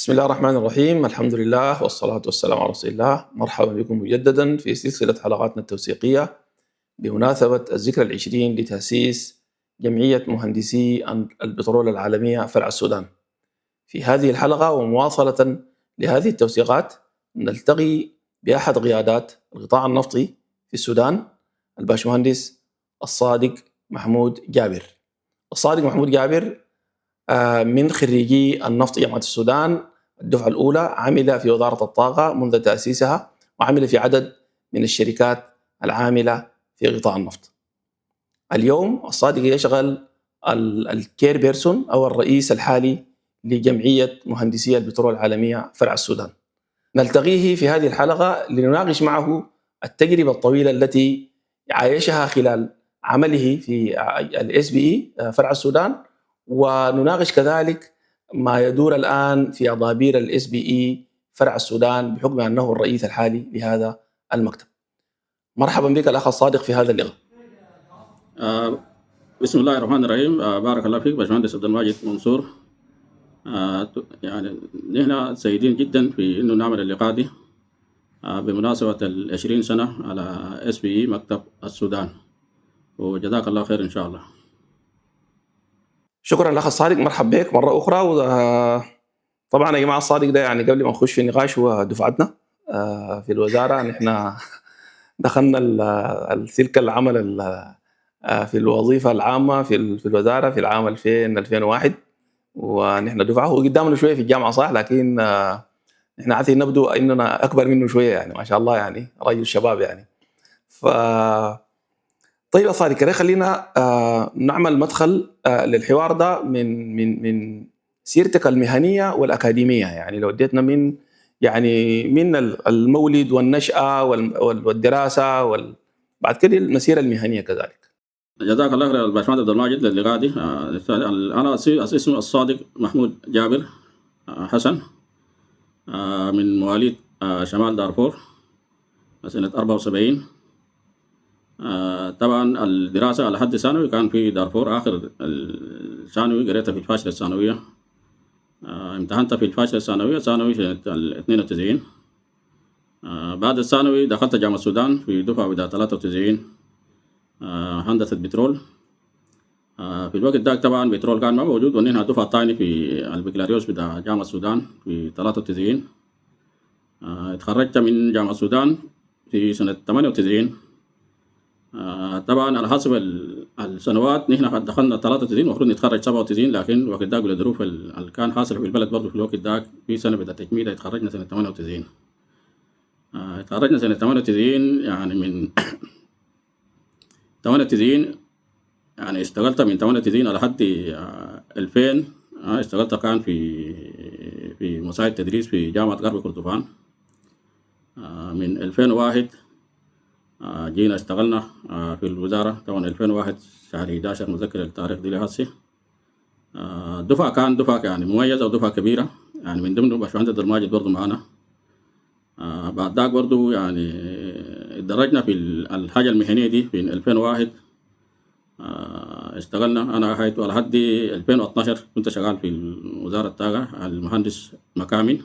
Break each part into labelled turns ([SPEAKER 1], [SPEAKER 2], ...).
[SPEAKER 1] بسم الله الرحمن الرحيم، الحمد لله والصلاة والسلام على رسول الله. مرحبا بكم مجددا في سلسلة حلقاتنا التوثيقية بمناسبة الذكرى العشرين لتأسيس جمعية مهندسي البترول العالمية فرع السودان. في هذه الحلقة ومواصلة لهذه التوثيقات نلتقي بأحد قيادات القطاع النفطي في السودان، الباشمهندس الصادق محمود جابر. الصادق محمود جابر من خريجي النفط جامعة السودان الدفعة الأولى، عمل في وزارة الطاقة منذ تأسيسها وعمل في عدد من الشركات العاملة في قطاع النفط. اليوم الصادق يشغل الكير بيرسون أو الرئيس الحالي لجمعية مهندسي البترول العالمية فرع السودان. نلتقيه في هذه الحلقة لنناقش معه التجربة الطويلة التي عايشها خلال عمله في الاس بي اي فرع السودان، ونناقش كذلك ما يدور الآن في أضابير الاس بي اي فرع السودان بحكم أنه الرئيس الحالي لهذا المكتب. مرحبا بك الأخ الصادق في هذا اللقاء.
[SPEAKER 2] بسم الله الرحمن الرحيم. بارك الله فيك باشمهندس عبد الماجد منصور. يعني نحن سعيدين جدا في انه نعمل اللقاء دي بمناسبة 20 سنة على اس بي مكتب السودان، وجزاك الله خير ان شاء الله.
[SPEAKER 1] شكرا الأخ الصادق، مرحبا بك مرة أخرى. طبعا يا جماعة الصادق ده يعني قبل ما نخش في النقاش هو دفعتنا في الوزارة. نحن دخلنا تلك العمل في الوظيفة العامة في الوزارة في العام 2001، ونحن دفعه. هو قدامنا شوية في الجامعة صح، لكن نحن عايزين نبدو اننا اكبر منه شويه، يعني ما شاء الله، يعني رجل شباب يعني. ف طيب يا صادق، خلينا نعمل مدخل للحوار ده من سيرتك المهنيه والاكاديميه. يعني لو اديتنا من المولد والنشأة والدراسة بعد كده المسيرة المهنية كذلك.
[SPEAKER 2] جزاك الله خير باشمهندس عبد الماجد للقاء دي. انا اسمي الصادق محمود جابر حسن، من مواليد شمال دارفور سنة 74. طبعا الدراسة على حد ثانوي كان في دارفور. آخر الثانوي قريتها في الفاشلة الثانوية. امتحنت في الفاشلة الثانوية ثانوي سنة 92. بعد الثانوي دخلت جامعة السودان في دفعة بداية 93 هندسة بترول. في الوقت ده طبعا بترول كان ما موجود، ونحن دفعة تاني في البكالوريوس بتاع جامعة السودان في 93. اتخرجت من جامعة السودان في سنة 98. طبعا على حسب السنوات نحن دخلنا 93 المفروض نتخرج 97، لكن وقت ذاك الظروف اللي كان حاصل في البلد برضه في الوقت ذاك في سنة بدأ تجميد اتخرجنا سنة 98. اتخرجنا سنة 98 يعني من 98. يعني اشتغلت من 98 على حد 2000. اشتغلت كان في مساعد تدريس في جامعة غرب كردفان. من 2001 جينا اشتغلنا في الوزارة. طبعا 2001 شهر 11 مذكر التاريخ دي لهسه. دفعة كان دفعة يعني مميزة ودفعة كبيرة، يعني من ضمنهم باشمهندس عبد الماجد برضه معانا. بعد ذاك برضه يعني اتدرجنا في الحاجة المهنية دي في 2001. اشتغلنا أنا حيث على حد 2012 كنت شغال في وزارة الطاقة المهندس مكامن.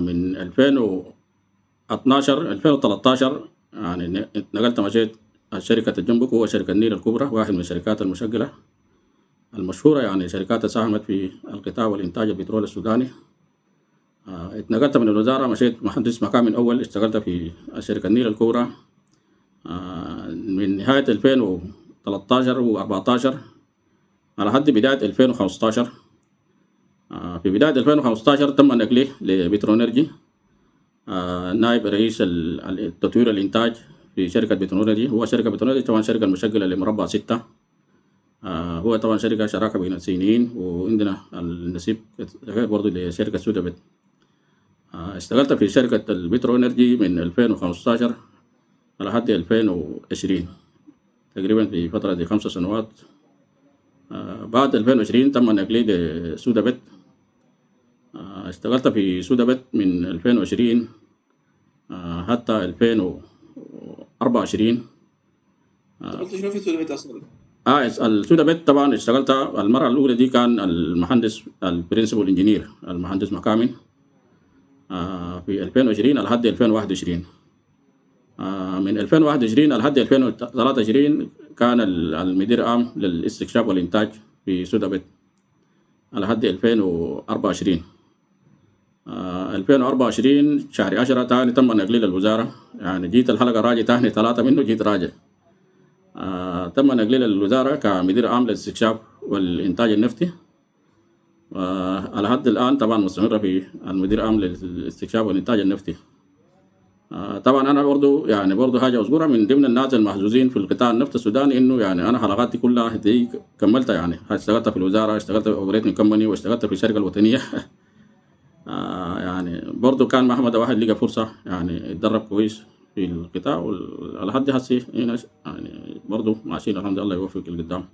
[SPEAKER 2] من 2013 يعني نقلت مشيت شركة الجنبك، وهو شركة النيل الكبرى، واحد من الشركات المشغلة المشهورة، يعني شركات ساهمت في القطاع والإنتاج البترول السوداني. اتنقلت من الوزارة مشيت مهندس مكامن أول، اشتغلت في شركة النيل الكبرى من نهاية 2013 و14 على حد بداية 2015. في بداية 2015 تم نقلي لبترونرجي، نائب رئيس التطوير الإنتاج في شركة بترونرجي. هو شركة بترونرجي طبعا شركة المشغلة لمربع 6. هو طبعا شركة شراكة بين الصينيين، وعندنا النصيب برضه لشركة سودابت. اشتغلت في شركة البترونرجي من 2015 على حد 2020، تقريبا في فترة دي 5 سنوات. بعد 2020 تم نقلي لسودابت. اشتغلت في سودابت من 2020 حتى 2024.
[SPEAKER 1] اشتغلت شنو في سودابت اصلا؟
[SPEAKER 2] السودابيت طبعا اشتغلت المرة الأولى دي كان المهندس البرنسبل انجينير المهندس مكامن في 2020 لحد 2021. من 2021 لحد 2023 كان المدير العام للاستكشاف والإنتاج في سودابيت لحد 2024. 2024 شهر 10 تاني تم نقلي للوزارة، يعني جيت الحلقة راجع تاني 3 منه جيت راجع. تم نقلي للوزارة كمدير عام للاستكشاف والإنتاج النفطي، وعلى حد الآن طبعا مستمرة في المدير العام للاستكشاف والإنتاج النفطي. طبعا أنا برضو حاجة أذكرها من ضمن الناس المحظوظين في القطاع النفط السوداني، إنه يعني أنا حلقاتي كلها دي كملتها، يعني اشتغلت في الوزارة، اشتغلت في أوبريتنج كومباني، واشتغلت في الشركة الوطنية. يعني برضو كان محمد واحد لقى فرصة يعني يتدرب كويس في القطاع، وعلى حد هسي هنا يعني برضو ماشيين الحمد لله، يوفق القدام.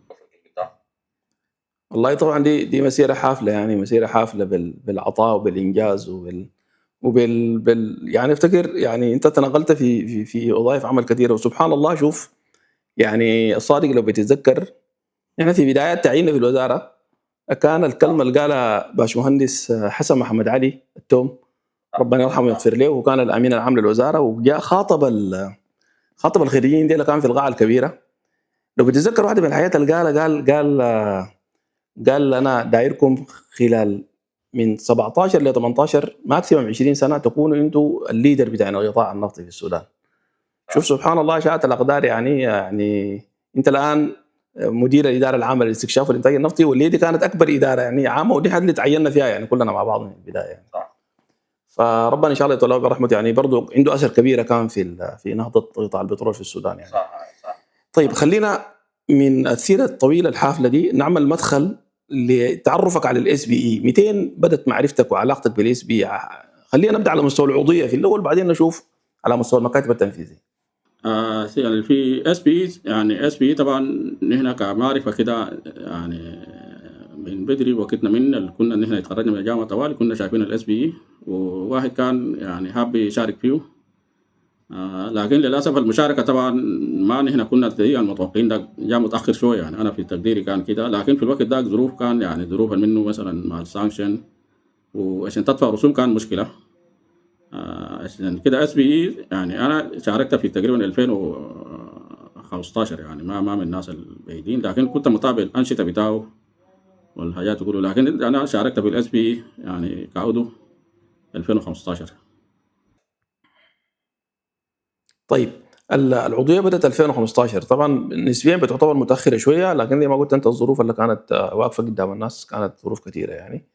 [SPEAKER 1] والله طبعا دي مسيره حافله، يعني مسيره حافله بالعطاء وبالانجاز يعني افتكر يعني انت تنقلت في وظائف عمل كثيره، وسبحان الله. شوف يعني الصادق لو بتتذكر، احنا في بدايات تعييننا في الوزاره كان الكلمه اللي قالها باشمهندس حسن محمد علي التوم، ربنا يرحمه ويغفر له، وكان الامين العام للوزاره، وجاء خاطب الخريجين دي اللي كان في القاعه الكبيره. لو بتتذكر واحده من الحاجات اللي قالها، قال انا دايركم خلال من 17 ل 18 ماكسيمم 20 سنه تكونوا انتم الليدر بتاع القطاع النفطي في السودان. شوف سبحان الله شاءت الاقدار، يعني انت الان مدير الاداره العامه للاستكشاف والانتاج النفطي، واللي دي كانت اكبر اداره يعني عامه، ودي اللي تعيننا فيها يعني كلنا مع بعض من البدايه يعني. فربنا ان شاء الله يطلعه برحمته، يعني برضه عنده اثر كبيره كان في نهضه قطاع البترول في السودان يعني. طيب خلينا من السيره الطويله الحافله دي نعمل مدخل لتعرفك على الاس بي اي. 200 بدات معرفتك وعلاقتك بالاس بي اي. خلينا نبدا على مستوى العضويه في الاول، بعدين نشوف على مستوى المكاتب التنفيذيه.
[SPEAKER 2] يعني في اس بي، يعني اس بي طبعا نحن كمعرفه كده يعني من بدري وقتنا من كنا نحن اتخرجنا من الجامعه طوال كنا شايفين الاس بي، وواحد كان يعني حاب يشارك فيه. لكن للاسف المشاركه طبعا ما نحن كنا تقريبا متوقعين، ده جاء متاخر شويه، يعني انا في تقديري كان كده. لكن في الوقت ده ظروف كان يعني ظروفا منه مثلا مع السانكشن، وعشان تدفع رسوم كان مشكله. عشان كده اس بي اي يعني انا شاركت في تقريبا 2015، يعني ما من الناس البعيدين، لكن كنت متابع الانشطه بتاعه والحاجات كله. لكن انا شاركت في الاس بي يعني كعضو 2015.
[SPEAKER 1] طيب العضويه بدات 2015، طبعا نسبيا بتعتبر متاخره شويه، لكن زي ما قلت انت الظروف اللي كانت واقفه قدام الناس كانت ظروف كثيره يعني،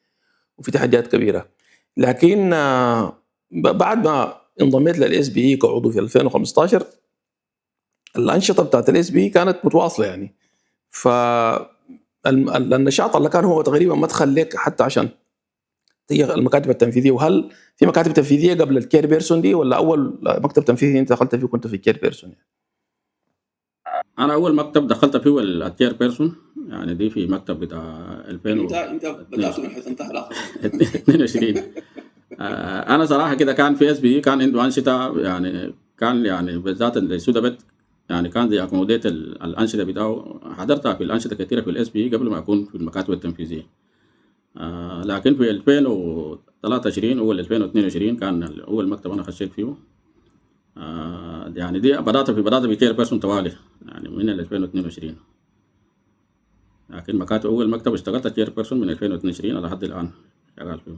[SPEAKER 1] وفي تحديات كبيره. لكن بعد ما انضميت للاس بي اي كعضو في 2015، الانشطه بتاعت الاس بي كانت متواصله يعني. ف النشاط اللي كان هو تقريبا مدخل لك حتى عشان تيجي المكاتب التنفيذيه. وهل في مكاتب تنفيذيه قبل الكير بيرسون دي، ولا اول مكتب تنفيذي انت دخلت فيه كنت في الكير بيرسون يعني؟
[SPEAKER 2] انا اول مكتب دخلت فيه التير بيرسون، يعني دي في مكتب بتاع 2000
[SPEAKER 1] انت بدات من حيث انتهى الاخر
[SPEAKER 2] 22. انا صراحه كده كان في اس بي كان عنده انشطه، يعني كان يعني بالذات السودابت يعني كان زي اكوموديت الانشطه بتاعه، حضرتها في الانشطه كثيره في الاس بي قبل ما اكون في المكاتب التنفيذيه. لكن في 2023 اول 2022 كان اول مكتب انا خشيت فيه. يعني دي بدات بكير بيرسون توالي يعني من 2022. لكن مكاتب اول مكتب اشتغلت كير بيرسون من 2022 لحد الان شغال فيه.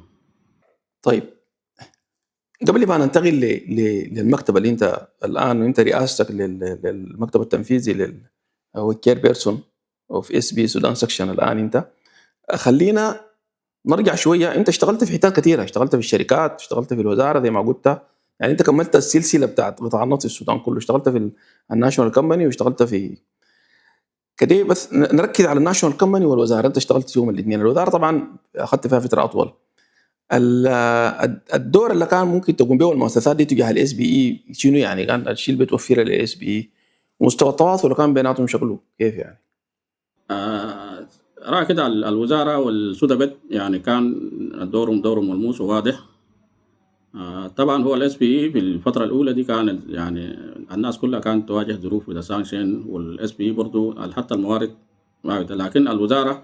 [SPEAKER 1] طيب قبل ما ننتقل للمكتب اللي انت الان وانت رئاستك للمكتب التنفيذي او الكير بيرسون او في اس بي سودان سكشن الان، انت خلينا نرجع شويه. انت اشتغلت في حتات كثيره، اشتغلت في الشركات، اشتغلت في الوزاره زي ما قلت، يعني انت كملت السلسله بتاعت قطاع النفط في السودان كله. اشتغلت في الناشونال كومباني واشتغلت في كده، بس نركز على الناشونال كومباني والوزاره. انت اشتغلت فيهم الاثنين. الوزاره طبعا اخذت فيها فتره اطول. الدور اللي كان ممكن تقوم به المؤسسات دي تجاه الاس بي اي شنو يعني؟ كان الشيء اللي بتوفره للاس بي اي، ومستوى التواصل اللي كان بيناتهم شكله كيف يعني؟
[SPEAKER 2] رأى كده الوزارة والسودابت يعني كان دورهم ملموس وواضح. طبعا هو الاس بي في الفترة الأولى دي كان يعني الناس كلها كانت تواجه ظروف وذا سانكشن، والاس بي برضو حتى الموارد لكن الوزارة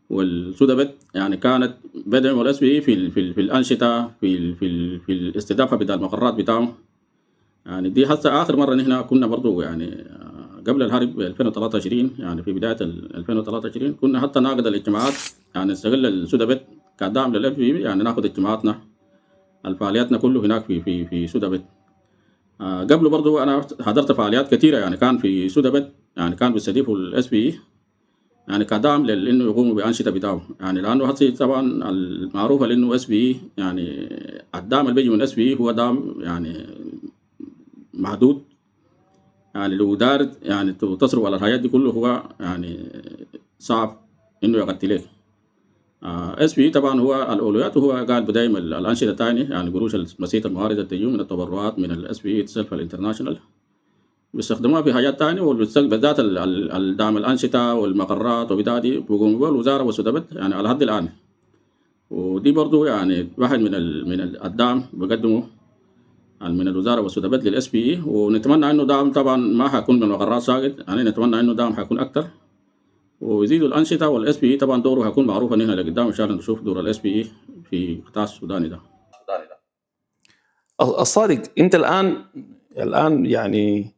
[SPEAKER 2] والسودبت يعني كانت بدعموا الاس بي في الانشطه في الاستضافه بتاع المقرات بتاعهم. يعني دي حتى اخر مره نحن كنا برضو يعني قبل الحرب 2023 يعني في بدايه 2023 كنا حتى نعقد الاجتماعات يعني نستغل السودبت كدعم للاف بي يعني ناخذ اجتماعاتنا الفعالياتنا كله هناك في سودبت. قبل برضو انا حضرت فعاليات كثيره يعني كان في سودبت يعني كان بيستضيفوا الاس بي يعني كدعم لانه يقوموا بانشطه بتاعه. يعني لانه هسه طبعا المعروفه لانه اس بي يعني الدعم اللي بيجي من اس بي هو دعم يعني محدود. يعني لو دار يعني تصرف على الحاجات دي كله هو يعني صعب انه يغطي لك. اس بي طبعا هو الاولويات وهو قاعد بدايم الانشطه الثانيه يعني قروش المسيره الموارد التجيو من التبرعات من الاس بي سيلف الانترناشونال بيستخدموها في حاجات تانية بالذات الدعم الأنشطة والمقرات وبتاع دي بيقوموا بها الوزارة والسودبت يعني على حد الآن. ودي برضو يعني واحد من الدعم بقدمه يعني من الوزارة والسودبت للإس بي إي. ونتمنى إنه دعم طبعا ما حيكون من مقرات ساقط يعني نتمنى إنه دعم حيكون أكتر ويزيدوا الأنشطة. والإس بي إي طبعا دوره حيكون معروف هنا لقدام إن شاء الله نشوف دور الإس بي إي في القطاع السوداني ده.
[SPEAKER 1] الصادق انت الان يعني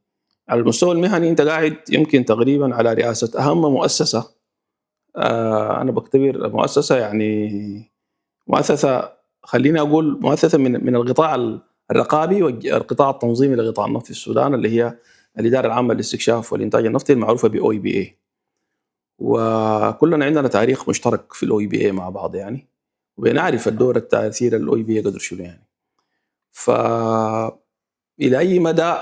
[SPEAKER 1] على المستوى المهني انت قاعد يمكن تقريبا على رئاسه اهم مؤسسه. انا بعتبر مؤسسه يعني مؤسسه، خليني اقول مؤسسه من القطاع الرقابي والقطاع التنظيمي لقطاع النفط في السودان، اللي هي الاداره العامه للاستكشاف والانتاج النفطي المعروفه باو اي بي اي. وكلنا عندنا تاريخ مشترك في الاو اي بي اي مع بعض يعني، وبنعرف الدور التاثير الاو اي بي اي قدر شنو يعني. ف الى اي مدى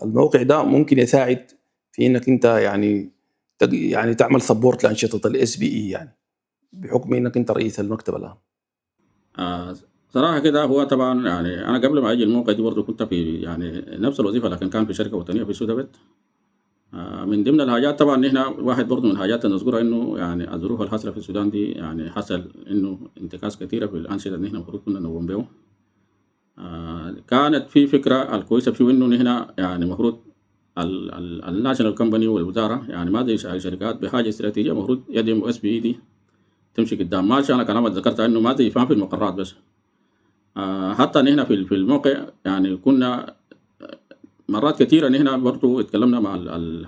[SPEAKER 1] الموقع ده ممكن يساعد في انك انت يعني تعمل سبورت لانشطه الاس بي اي يعني، بحكم انك انت رئيس المكتب الان؟
[SPEAKER 2] آه صراحة كده هو طبعا يعني أنا قبل ما أجي الموقع دي برضه كنت في يعني نفس الوظيفة لكن كان في شركة وطنية في سودابت. من ضمن الحاجات طبعا إن إحنا واحد برضه من الحاجات اللي نذكرها إنه يعني الظروف الحاصلة في السودان دي يعني حصل إنه انتكاس كثيرة في الأنشطة اللي إحنا المفروض كنا نقوم بها. كانت في فكرة الكويسة فيه إنه نحن يعني المفروض الناشونال كومباني والوزارة يعني ما زي شركات بحاجة استراتيجية المفروض يدعموا اس بي اي دي تمشي قدام. ماشي أنا كلامك ذكرت إنه ما زي فاهم في المقرات بس. حتى نحن في الموقع يعني كنا مرات كثيرة نحن برضو اتكلمنا مع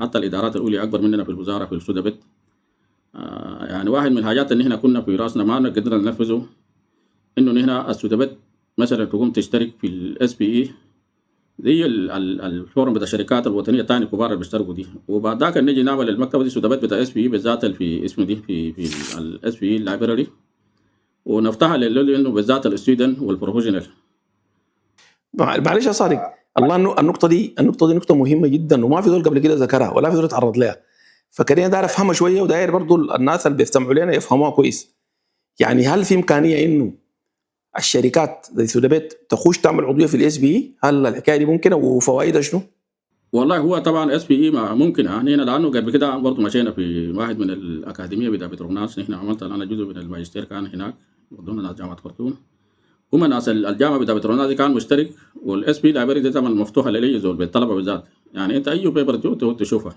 [SPEAKER 2] حتى الإدارات الأولى أكبر مننا في الوزارة في السودبت. يعني واحد من الحاجات اللي نحن كنا في راسنا ما قدرنا ننفذه إنه نحن السودبت مثلا تقوم تشترك في الاس بي اي زي الفورم بتاع الشركات الوطنيه الثانيه الكبار اللي بيشتركوا دي. وبعد ذاك نجي نعمل المكتبه دي سودابت بتاع اس بي اي بالذات في اسمه دي في الاس بي اي لايبراري ونفتحها انه بالذات الستودنت والبروفيشنال.
[SPEAKER 1] معلش يا صادق، الله النقطه دي نقطه مهمه جدا، وما في دول قبل كده ذكرها ولا في دول تعرض لها، فكرينا داير افهمها شويه وداير برضو الناس اللي بيستمعوا لنا يفهموها كويس. يعني هل في امكانيه انه الشركات زي سودابت تخش تعمل عضويه في الاس بي اي؟ هل الحكايه دي ممكنه وفوائدها شنو؟
[SPEAKER 2] والله هو طبعا اس بي اي ممكن هنا لانه قبل كده برضه مشينا في واحد من الاكاديميه بتاع بتروناس. نحن عملت انا جزء من الماجستير كان هناك ضمن ناس جامعه خرطوم. هم ناس الجامعه بتاع بتروناس دي كان مشترك والاس بي لايبراري دي طبعا مفتوحه لاي زول بالطلبه بالذات يعني انت اي بيبر تشوفها.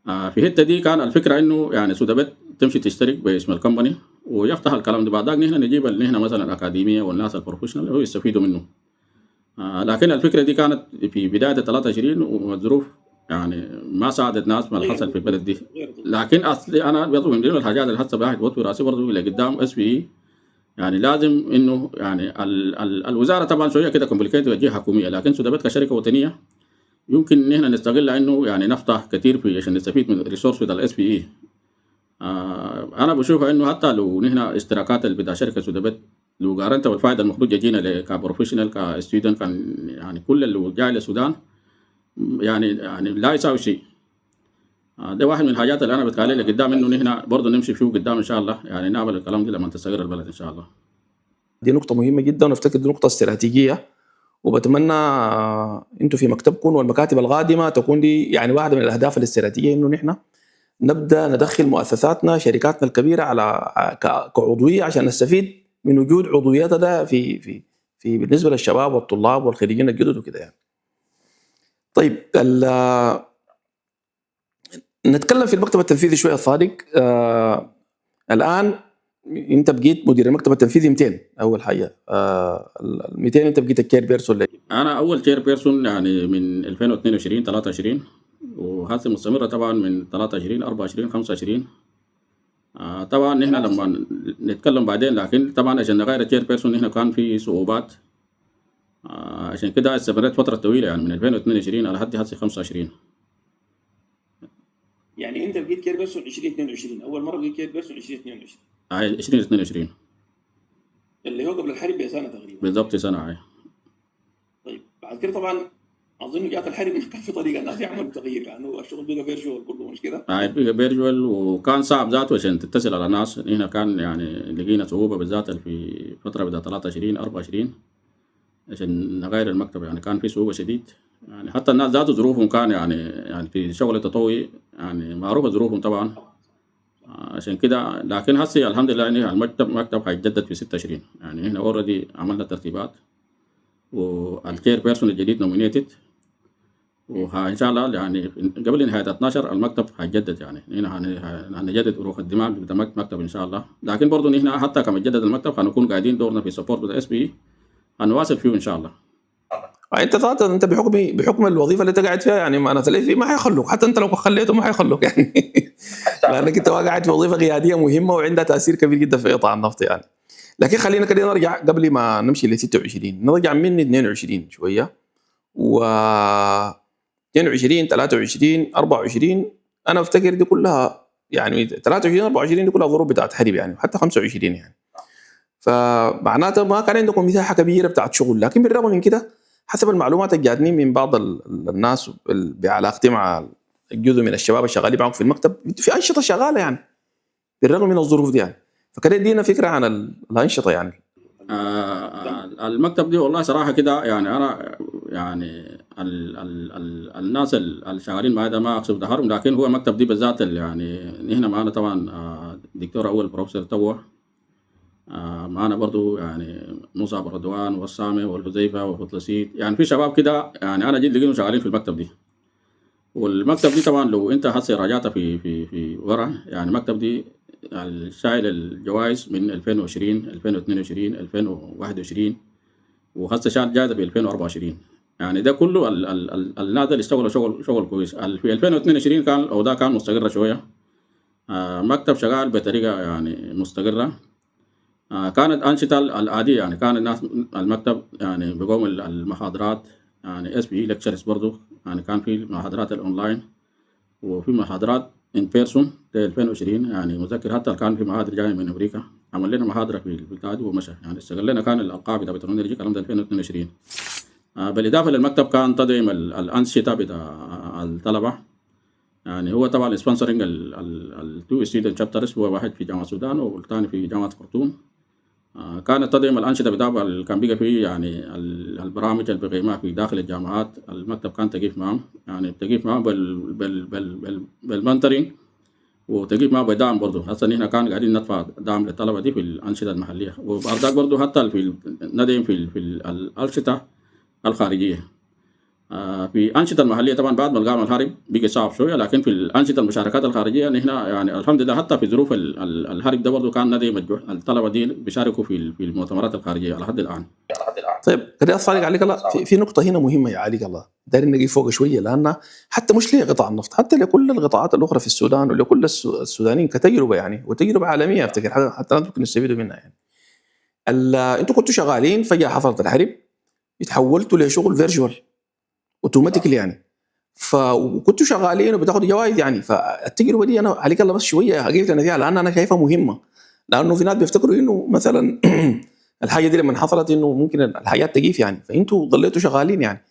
[SPEAKER 2] في الحته دي كان الفكره انه يعني سودابت تمشي تشترك باسم الكومباني ويفتح الكلام ده. بعد ذاك نحن نجيب اللي نحن مثلا الاكاديميه والناس البروفيشنال هو يستفيدوا منه. لكن الفكره دي كانت في بدايه 23 والظروف يعني ما ساعدت ناس ما اللي حصل في البلد دي. لكن اصلي انا برضه من ضمن الحاجات اللي حتى بواحد بوت راسي برضه لقدام اس بي يعني لازم انه يعني الوزاره طبعا شويه كده كومبليكيتد وجهه حكوميه. لكن سودابت كشركه وطنيه يمكن ان احنا نستغل انه يعني نفتح كثير في عشان نستفيد من الريسورس بتاع الاس بي اي. انا بشوف انه حتى لو نحن اشتراكات اللي بتاع شركه سودابت لو قارنتها بالفائده المفروض يجينا كبروفيشنال كستودنت كان يعني كل اللي جاي للسودان يعني لا يساوي شيء. ده واحد من الحاجات اللي انا بتكلم لك قدام انه نحن برضه نمشي فيه قدام ان شاء الله يعني نعمل الكلام ده لما تستقر البلد ان شاء الله.
[SPEAKER 1] دي نقطه مهمه جدا ونفتكر دي نقطه استراتيجيه، وبتمنى انتم في مكتبكم والمكاتب القادمه تكون دي يعني واحده من الاهداف الاستراتيجيه، انه نحن نبدا ندخل مؤسساتنا شركاتنا الكبيره على كعضويه عشان نستفيد من وجود عضويتها ده في بالنسبه للشباب والطلاب والخريجين الجدد وكده يعني. طيب نتكلم في المكتب التنفيذي شويه صادق. الان انت بقيت مدير المكتب التنفيذي 200 اول حاجه. ال 200 انت بقيت الكير بيرسون ولا إيه؟
[SPEAKER 2] انا اول كير بيرسون يعني من 2022 23 وهذه مستمره طبعا من 23 24 25. طبعا نحن لما نتكلم بعدين، لكن طبعا عشان نغير الكير بيرسون هنا كان في صعوبات. عشان كده استمريت فتره طويله يعني من 2022 على حد هسه 25.
[SPEAKER 1] يعني انت بقيت كير بيرسون 2022 اول مره بقيت كير بيرسون 2022
[SPEAKER 2] 2022
[SPEAKER 1] اللي هو قبل الحرب بسنه تقريبا.
[SPEAKER 2] بالضبط سنه.
[SPEAKER 1] طيب بعد كده طبعا اظن جات الحرب كان في طريقه الناس يعملوا تغيير لانه الشغل بقى فيرجوال كله مش كده؟
[SPEAKER 2] بقى فيرجوال وكان صعب ذاته عشان تتصل على الناس. هنا كان يعني لقينا صعوبه بالذات في فتره بدأ 23 24 عشان نغير المكتب. يعني كان في صعوبه شديد، يعني حتى الناس ذاته ظروفهم كان يعني في شغل التطوعي يعني معروفه ظروفهم طبعا. عشان كده لكن هسه الحمد لله يعني المكتب هيتجدد في 26. يعني احنا اوريدي عملنا ترتيبات والكير بيرسون الجديد نومينيتد، وان شاء الله يعني قبل نهايه 12 المكتب هيتجدد. يعني هنا هنجدد روح الدماغ بتاع المكتب ان شاء الله. لكن برضه نحن حتى كما يتجدد المكتب هنكون قاعدين دورنا في سبورت بتاع اس بي هنواصل فيه ان شاء الله.
[SPEAKER 1] انت طبعا انت بحكم الوظيفه اللي انت قاعد فيها يعني ما انا تلاقي ما حيخلوك، حتى انت لو خليته ما حيخلوك يعني لانك انت قاعد في وظيفه قياديه مهمه وعندها تاثير كبير جدا في قطاع النفط يعني. لكن خلينا كده نرجع قبل ما نمشي ل 26 نرجع من 22 شويه و 22 23 24 انا افتكر دي كلها يعني 23 24 دي كلها ظروف بتاعت حرب يعني، حتى 25 يعني. فمعناته ما كان عندكم مساحه كبيره بتاعت شغل. لكن بالرغم من كده حسب المعلومات اللي جاتني من بعض الناس بعلاقتي مع الجزء من الشباب الشغالين معهم في المكتب في انشطه شغاله يعني بالرغم من الظروف دي يعني. فكده يدينا فكره عن الانشطه يعني.
[SPEAKER 2] المكتب دي والله صراحه كده يعني انا يعني الناس الشغالين معايا ده ما اقصد دهرهم، لكن هو المكتب دي بالذات يعني هنا معانا طبعا دكتور اول بروفيسور توه، معانا برضو يعني مصعب رضوان والسامي والحذيفه وفطلسيد. يعني في شباب كده يعني انا جيت لقيهم شغالين في المكتب دي. والمكتب دي طبعا لو انت هسه راجعتها في ورا يعني المكتب دي يعني شايل الجوائز من 2020 2022 2021 وهسه شايل جائزه في 2024. يعني ده كله الناس اللي اشتغلوا شغل كويس. في 2022 كان او ده كان مستقره شويه. مكتب شغال بطريقه يعني مستقره. كانت أنشطة العادية يعني كان الناس المكتب يعني بيقوم المحاضرات يعني اس بي ليكتشرز برضو. يعني كان في محاضرات الاونلاين وفي محاضرات ان بيرسون 2020. يعني مذكر حتى كان في محاضر جاي من امريكا عمل لنا محاضره في البلاد ومشى. يعني استغلنا كان الالقاب بتاع بترونيرجي الكلام ده 2022. بالاضافه للمكتب كان تدعيم الانشطه بتاع الطلبه. يعني هو طبعا سبونسرنج التو ستودنت شابترز، هو واحد في جامعه السودان والثاني في جامعه خرطوم. كانت تدعم الأنشطة بتاعه اللي كان بيقى فيه يعني البرامج اللي بيقيمها في داخل الجامعات. المكتب كان تقيف معهم يعني تقيف معهم بالمنترين وتقيف معهم بدعم برضه. هسه هنا كان قاعدين ندفع دعم للطلبة دي في الأنشطة المحلية، وبعد ذاك برضه حتى في ندعم في الأنشطة الخارجية. في الأنشطة المحلية طبعا بعد ما القام الحرب بقى صعب شوية، لكن في الأنشطة المشاركات الخارجية نحن يعني الحمد لله حتى في ظروف الحرب ده برضه كان ندي الطلبة دي بيشاركوا في المؤتمرات الخارجية على حد الآن.
[SPEAKER 1] طيب كده أصالك عليك الله في نقطة هنا مهمة يا عليك الله دايرين نجي فوق شوية، لأن حتى مش لقطاع النفط حتى لكل القطاعات الأخرى في السودان ولكل السودانيين كتجربة يعني، وتجربة عالمية أفتكر حتى ممكن نستفيدوا منها يعني. أنتوا كنتوا شغالين فجأة حصلت الحرب اتحولتوا لشغل فيرجوال اوتوماتيكلي يعني، فكنتوا شغالين وبتاخدوا جوائز يعني. فالتجربه دي انا عليك الله بس شويه اجيب انا فيها لان انا شايفها مهمه، لانه في ناس بيفتكروا انه مثلا الحاجه دي لما حصلت انه ممكن الحياه تجيف يعني، فانتوا ضليتوا شغالين يعني.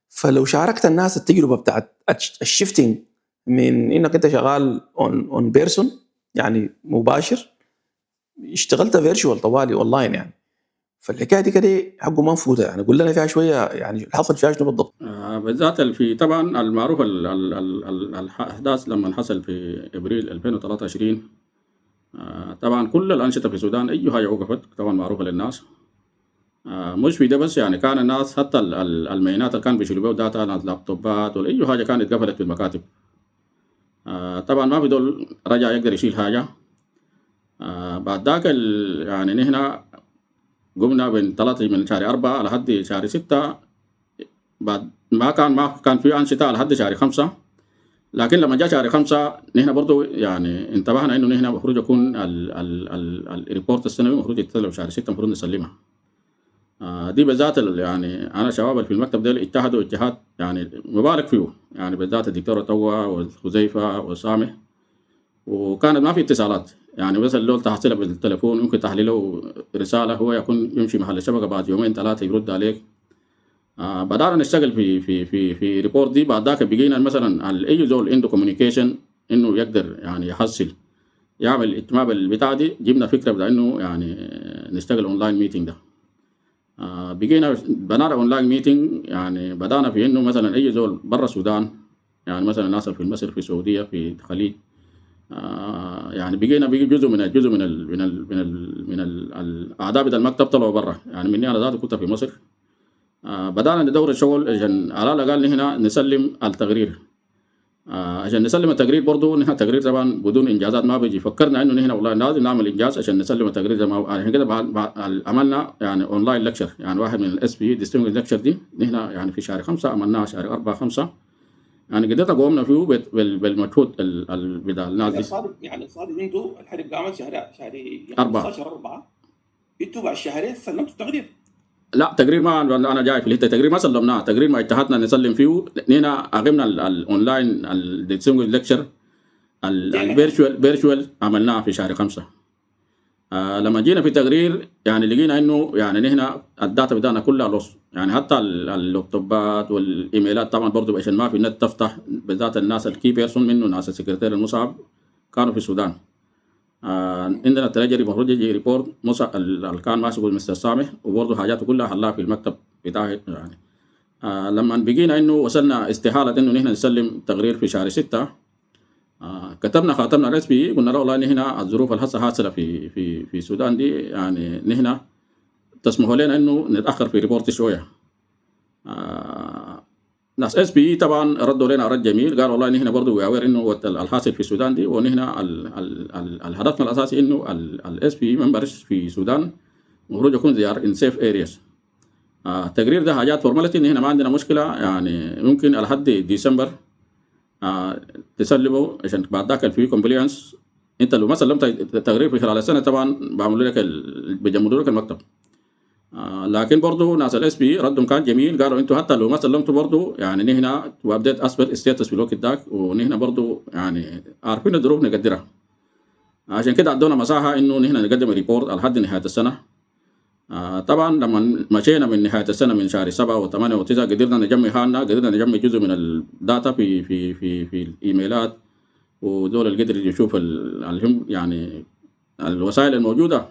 [SPEAKER 1] فلو شاركت الناس التجربه بتاعت الشيفتنج من انك انت شغال اون بيرسون يعني مباشر اشتغلت فيرتشوال طوالي اونلاين يعني، فالحكايه دي كده حقه ما نفوتها يعني. قول لنا فيها شويه يعني حصل فيها شنو بالضبط؟
[SPEAKER 2] بالذات في طبعا المعروف الاحداث لما حصل في ابريل 2023. طبعا كل الانشطه في السودان اي حاجه وقفت طبعا معروفه للناس. مش في ده بس يعني كان الناس حتى المينات اللي كان بيشيلوا بيها داتا لابتوبات ولا اي حاجه كانت قفلت في المكاتب. طبعا ما في دول رجع يقدر يشيل حاجة. بعد ذاك يعني نحن قمنا بنطلع من شهر 4 لحد شهر 6. بعد ما كان في أنشطة لحد شهر 5. لكن لما جاء شهر 5 نحن برضو يعني انتبهنا إنه نحن المفروض يكون الريبورت السنوي المفروض يتسلم شهر 6 المفروض نسلمها. دي بالذات يعني أنا شباب اللي في المكتب ده اجتهدوا اجتهاد يعني مبارك فيه، يعني بالذات الدكتورة توا وحذيفة وسامح، وكانت ما في اتصالات، يعني بس اللي تحصلها بالتليفون ممكن تحليله رسالة هو يكون يمشي محل الشبكة بعد يومين 3 يرد عليك. بدأنا نشتغل في ريبورت دي. بعد ذاك بقينا مثلا أي زول عنده كوميونيكيشن إنه يقدر يعني يحصل يعمل اتمام البتاع دي، جبنا فكرة بدأ إنه يعني نشتغل أونلاين ميتينج ده. بقينا بنانا أونلاين ميتينج، يعني بدأنا في إنه مثلا أي زول برا السودان، يعني مثلا الناس في مصر في السعودية في الخليج، يعني بقي جزء من الأعضاء بتاع المكتب طلعوا برا. يعني مني أنا ذاتي كنت في مصر. بدأنا ندور الشغل عشان على الأقل هنا نسلم التقرير. عشان نسلم التقرير برضو نحن التقرير طبعا بدون إنجازات ما بيجي. فكرنا إنه نحن والله لازم نعمل إنجاز عشان نسلم التقرير زي ما عشان كده عملنا يعني أونلاين لكشر، يعني واحد من الاس بي ديستنجويشد لكشر دي نحن يعني في شهر 5 عملناها شهر 4 5. يعني قدرنا قومنا فيه بالمجهود بتاع الناس دي.
[SPEAKER 1] يعني صادق انتوا الحرب قامت شهر
[SPEAKER 2] 4.
[SPEAKER 1] 15/4، انتوا بعد شهرين سلمتوا التقرير؟
[SPEAKER 2] لا تقرير ما انا جاي في الحته تقرير ما سلمناه. تقرير ما اجتهدنا نسلم فيه. نينا اقمنا الاونلاين الديسنجويشد لكشر الفيرتشوال عملناه في شهر 5. لما جينا في التقرير يعني لقينا انه يعني نحن الداتا بتاعنا كلها لوس، يعني حتى اللابتوبات والايميلات طبعا برضه عشان ما في النت تفتح، بالذات الناس الكي بيرسون منه ناس السكرتير المصعب كانوا في السودان. عندنا التريجري المفروض يجي ريبورت اللي كان ماسكه المستر سامح، وبرضه حاجاته كلها حلاها في المكتب بتاعي يعني. لما بقينا انه وصلنا استحاله انه نحن نسلم تقرير في شهر 6. كتبنا خاطبنا الرئيس به قلنا له والله نحن الظروف اللي هسه حاصله في السودان دي يعني نحن تسمحوا لنا انه نتاخر في ريبورت شويه. ناس اس بي طبعا ردوا لنا رد جميل، قالوا والله نحن برضه وياوير انه الحاصل في السودان دي، ونحن الهدف الاساسي انه الاس بي ممبرز في السودان المفروض يكون زي ان سيف ارياز. التقرير ده حاجات فورماليتي ان احنا ما عندنا مشكله، يعني ممكن لحد ديسمبر تسلمه عشان بعد ذاك في كومبليانس. انت لو ما سلمت التقرير في خلال السنه طبعا بيعملوا لك بيجمدوا لك المكتب. لكن برضه ناس الاس بي ردهم كان جميل، قالوا انتوا حتى لو ما سلمتوا برضه يعني نحن وابديت اسفل ستاتس في الوقت ذاك، ونحن برضه يعني عارفين الظروف نقدرها. عشان كده ادونا مساحه انه نحن نقدم ريبورت لحد نهايه السنه. طبعا لما مشينا من نهايه السنه من شهر 7 و8 و9 قدرنا نجمع حالنا، قدرنا نجمع جزء من الداتا في الايميلات، ودول اللي قدر يشوف يعني الوسائل الموجوده.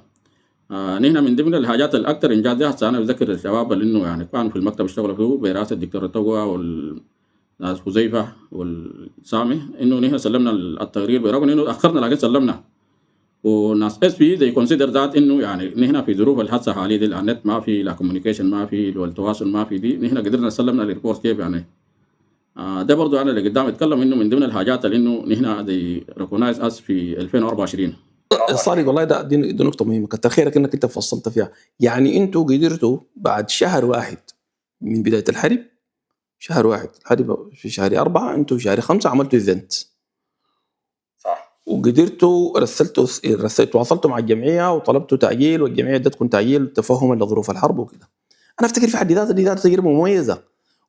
[SPEAKER 2] نحن من ضمن الحاجات الاكثر انجاز دي هسه انا بذكر الشباب اللي انه يعني كانوا في المكتب اشتغلوا فيه برئاسه الدكتور توا والناس حذيفه والسامي، انه نحن سلمنا التقرير برغم انه اخرنا لكن سلمنا. وناس اس بي زي كونسيدر ذات انه يعني نحن في ظروف الحادثه حاليا دي النت ما في، لا كوميونيكيشن ما في، والتواصل ما في، دي نحن قدرنا سلمنا الريبورت كيف يعني. ده برضو انا اللي قدام اتكلم انه من ضمن الحاجات اللي انه نحن زي ريكوجنايز اس في 2024.
[SPEAKER 1] صادق والله دي نقطة مهمة، كتر خيرك انك انت فصلت فيها. يعني انتوا قدرتوا بعد شهر واحد من بداية الحرب، شهر واحد الحرب في شهر 4، انتوا شهر 5 عملتوا ايفنت
[SPEAKER 3] صح.
[SPEAKER 1] وقدرتوا تواصلتوا مع الجمعية وطلبتوا تأجيل، والجمعية ادتكم تأجيل تفهما لظروف الحرب وكده. انا افتكر في حد ذاته دي تجربة مميزة،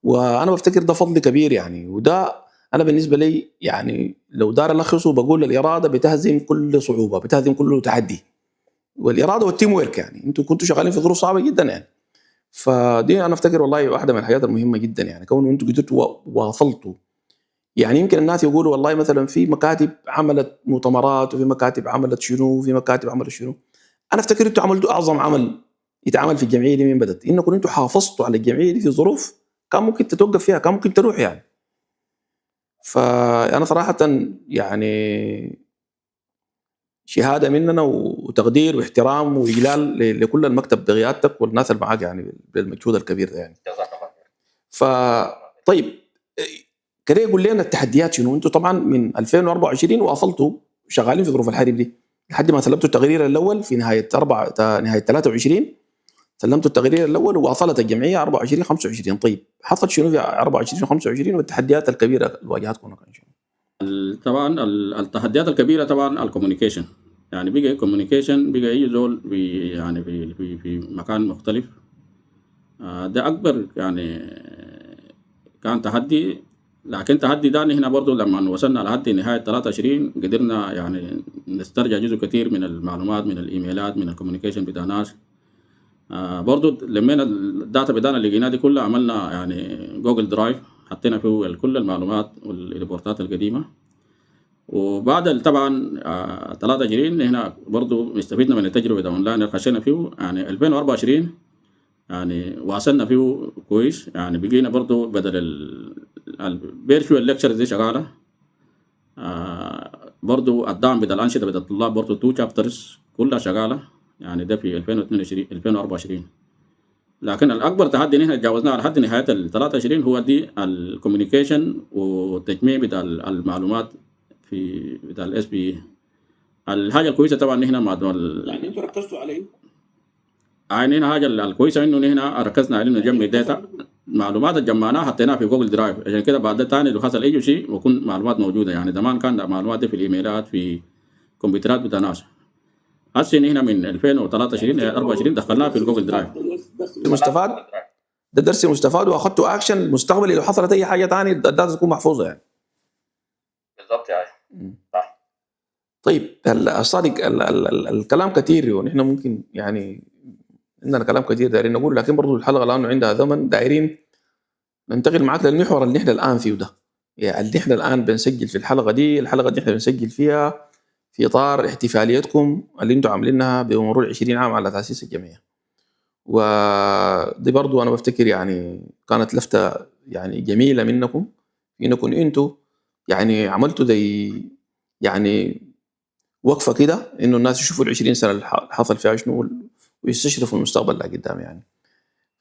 [SPEAKER 1] وانا بفتكر ده فضل كبير يعني. وده انا بالنسبه لي يعني لو دار الخصه بقول الاراده بتهزم كل صعوبه، بتهزم كل تحدي، والاراده والتيم ويرك. يعني انتوا كنتوا شغالين في ظروف صعبه جدا يعني. فدي انا افتكر والله واحده من الحاجات المهمه جدا، يعني كون انتوا قدرتوا واصلتوا. يعني يمكن الناس يقولوا والله مثلا في مكاتب عملت مؤتمرات، وفي مكاتب عملت شنو، وفي مكاتب عملت شنو. انا افتكر انتوا عملتوا اعظم عمل يتعمل في الجمعيه دي من بدت، انكم انتوا حافظتوا على الجمعيه دي في ظروف كان ممكن تتوقف فيها، كان ممكن تروح يعني. فأنا صراحة يعني شهادة مننا وتقدير واحترام وإجلال لكل المكتب بقيادتك والناس اللي معاك يعني بالمجهود الكبير ده يعني.
[SPEAKER 3] جزاك الله خير.
[SPEAKER 1] فطيب كده يقول لنا التحديات شنو. انتم طبعا من 2024 واصلتوا شغالين في ظروف الحرب دي لحد ما سلمتوا التقرير الاول في نهايه نهايه 23. سلمتوا التقرير الاول وواصلت الجمعيه 24 25. طيب حصل شنو في 24 25 والتحديات الكبيره اللي واجهتكم كان شنو؟
[SPEAKER 2] طبعا التحديات الكبيره طبعا الكوميونيكيشن، يعني بقى كوميونيكيشن بقى اي زول يعني في مكان مختلف. ده اكبر يعني كان تحدي. لكن تحدي ده هنا برضو لما وصلنا لحد نهايه 23 قدرنا يعني نسترجع جزء كثير من المعلومات من الايميلات من الكوميونيكيشن بتاع ناس. برضو لمينا الداتا بتاعنا اللي لقيناها دي كلها، عملنا يعني جوجل درايف حطينا فيه كل المعلومات والريبورتات القديمه. وبعد طبعا 23 هنا برضو استفدنا من التجربه ده اونلاين اللي خشينا فيه. يعني 2024 يعني واصلنا فيه كويس، يعني بقينا برضو بدل الفيرتشوال ليكتشرز دي شغاله. برضو الدعم بتاع الانشطه بتاع الطلاب برضو 2 شابترز كلها شغاله، يعني ده في 2022 2024. لكن الاكبر تحدي نحن تجاوزناه لحد نهايه ال 23 هو دي الكوميونيكيشن والتجميع بتاع المعلومات في بتاع الاس بي. الحاجه الكويسه طبعا نحن
[SPEAKER 1] يعني انتوا ركزتوا على ايه؟
[SPEAKER 2] عينينا حاجه الكويسه انه نحن ركزنا على انه نجمع داتا، معلومات جمعناها حطيناها في جوجل درايف، عشان كده بعد تاني لو حصل اي شيء بكون معلومات موجوده. يعني زمان كان المعلومات دي في الايميلات في كمبيوترات بتاع ناس. هسه نحن من 2023 24 دخلناها في الجوجل درايف.
[SPEAKER 1] مستفاد، ده درس مستفاد واخذتوا اكشن مستقبلي لو حصلت اي حاجه ثانيه الداتا تكون محفوظه يعني.
[SPEAKER 3] بالضبط يعني. صح.
[SPEAKER 1] طيب الصادق الكلام كثير ونحن ممكن يعني عندنا كلام كثير دايرين نقول، لكن برضو الحلقه لانه عندها زمن دايرين ننتقل معاك للمحور اللي احنا الان فيه ده. يعني اللي احنا الان بنسجل في الحلقه دي احنا بنسجل فيها في اطار احتفاليتكم اللي انتم عاملينها بمرور 20 عام على تاسيس الجمعيه. ودي برضو انا بفتكر يعني كانت لفته يعني جميله منكم انكم انتم يعني عملتوا زي يعني وقفه كده انه الناس يشوفوا ال20 سنه اللي حصل فيها شنو ويستشرفوا المستقبل اللي قدام يعني.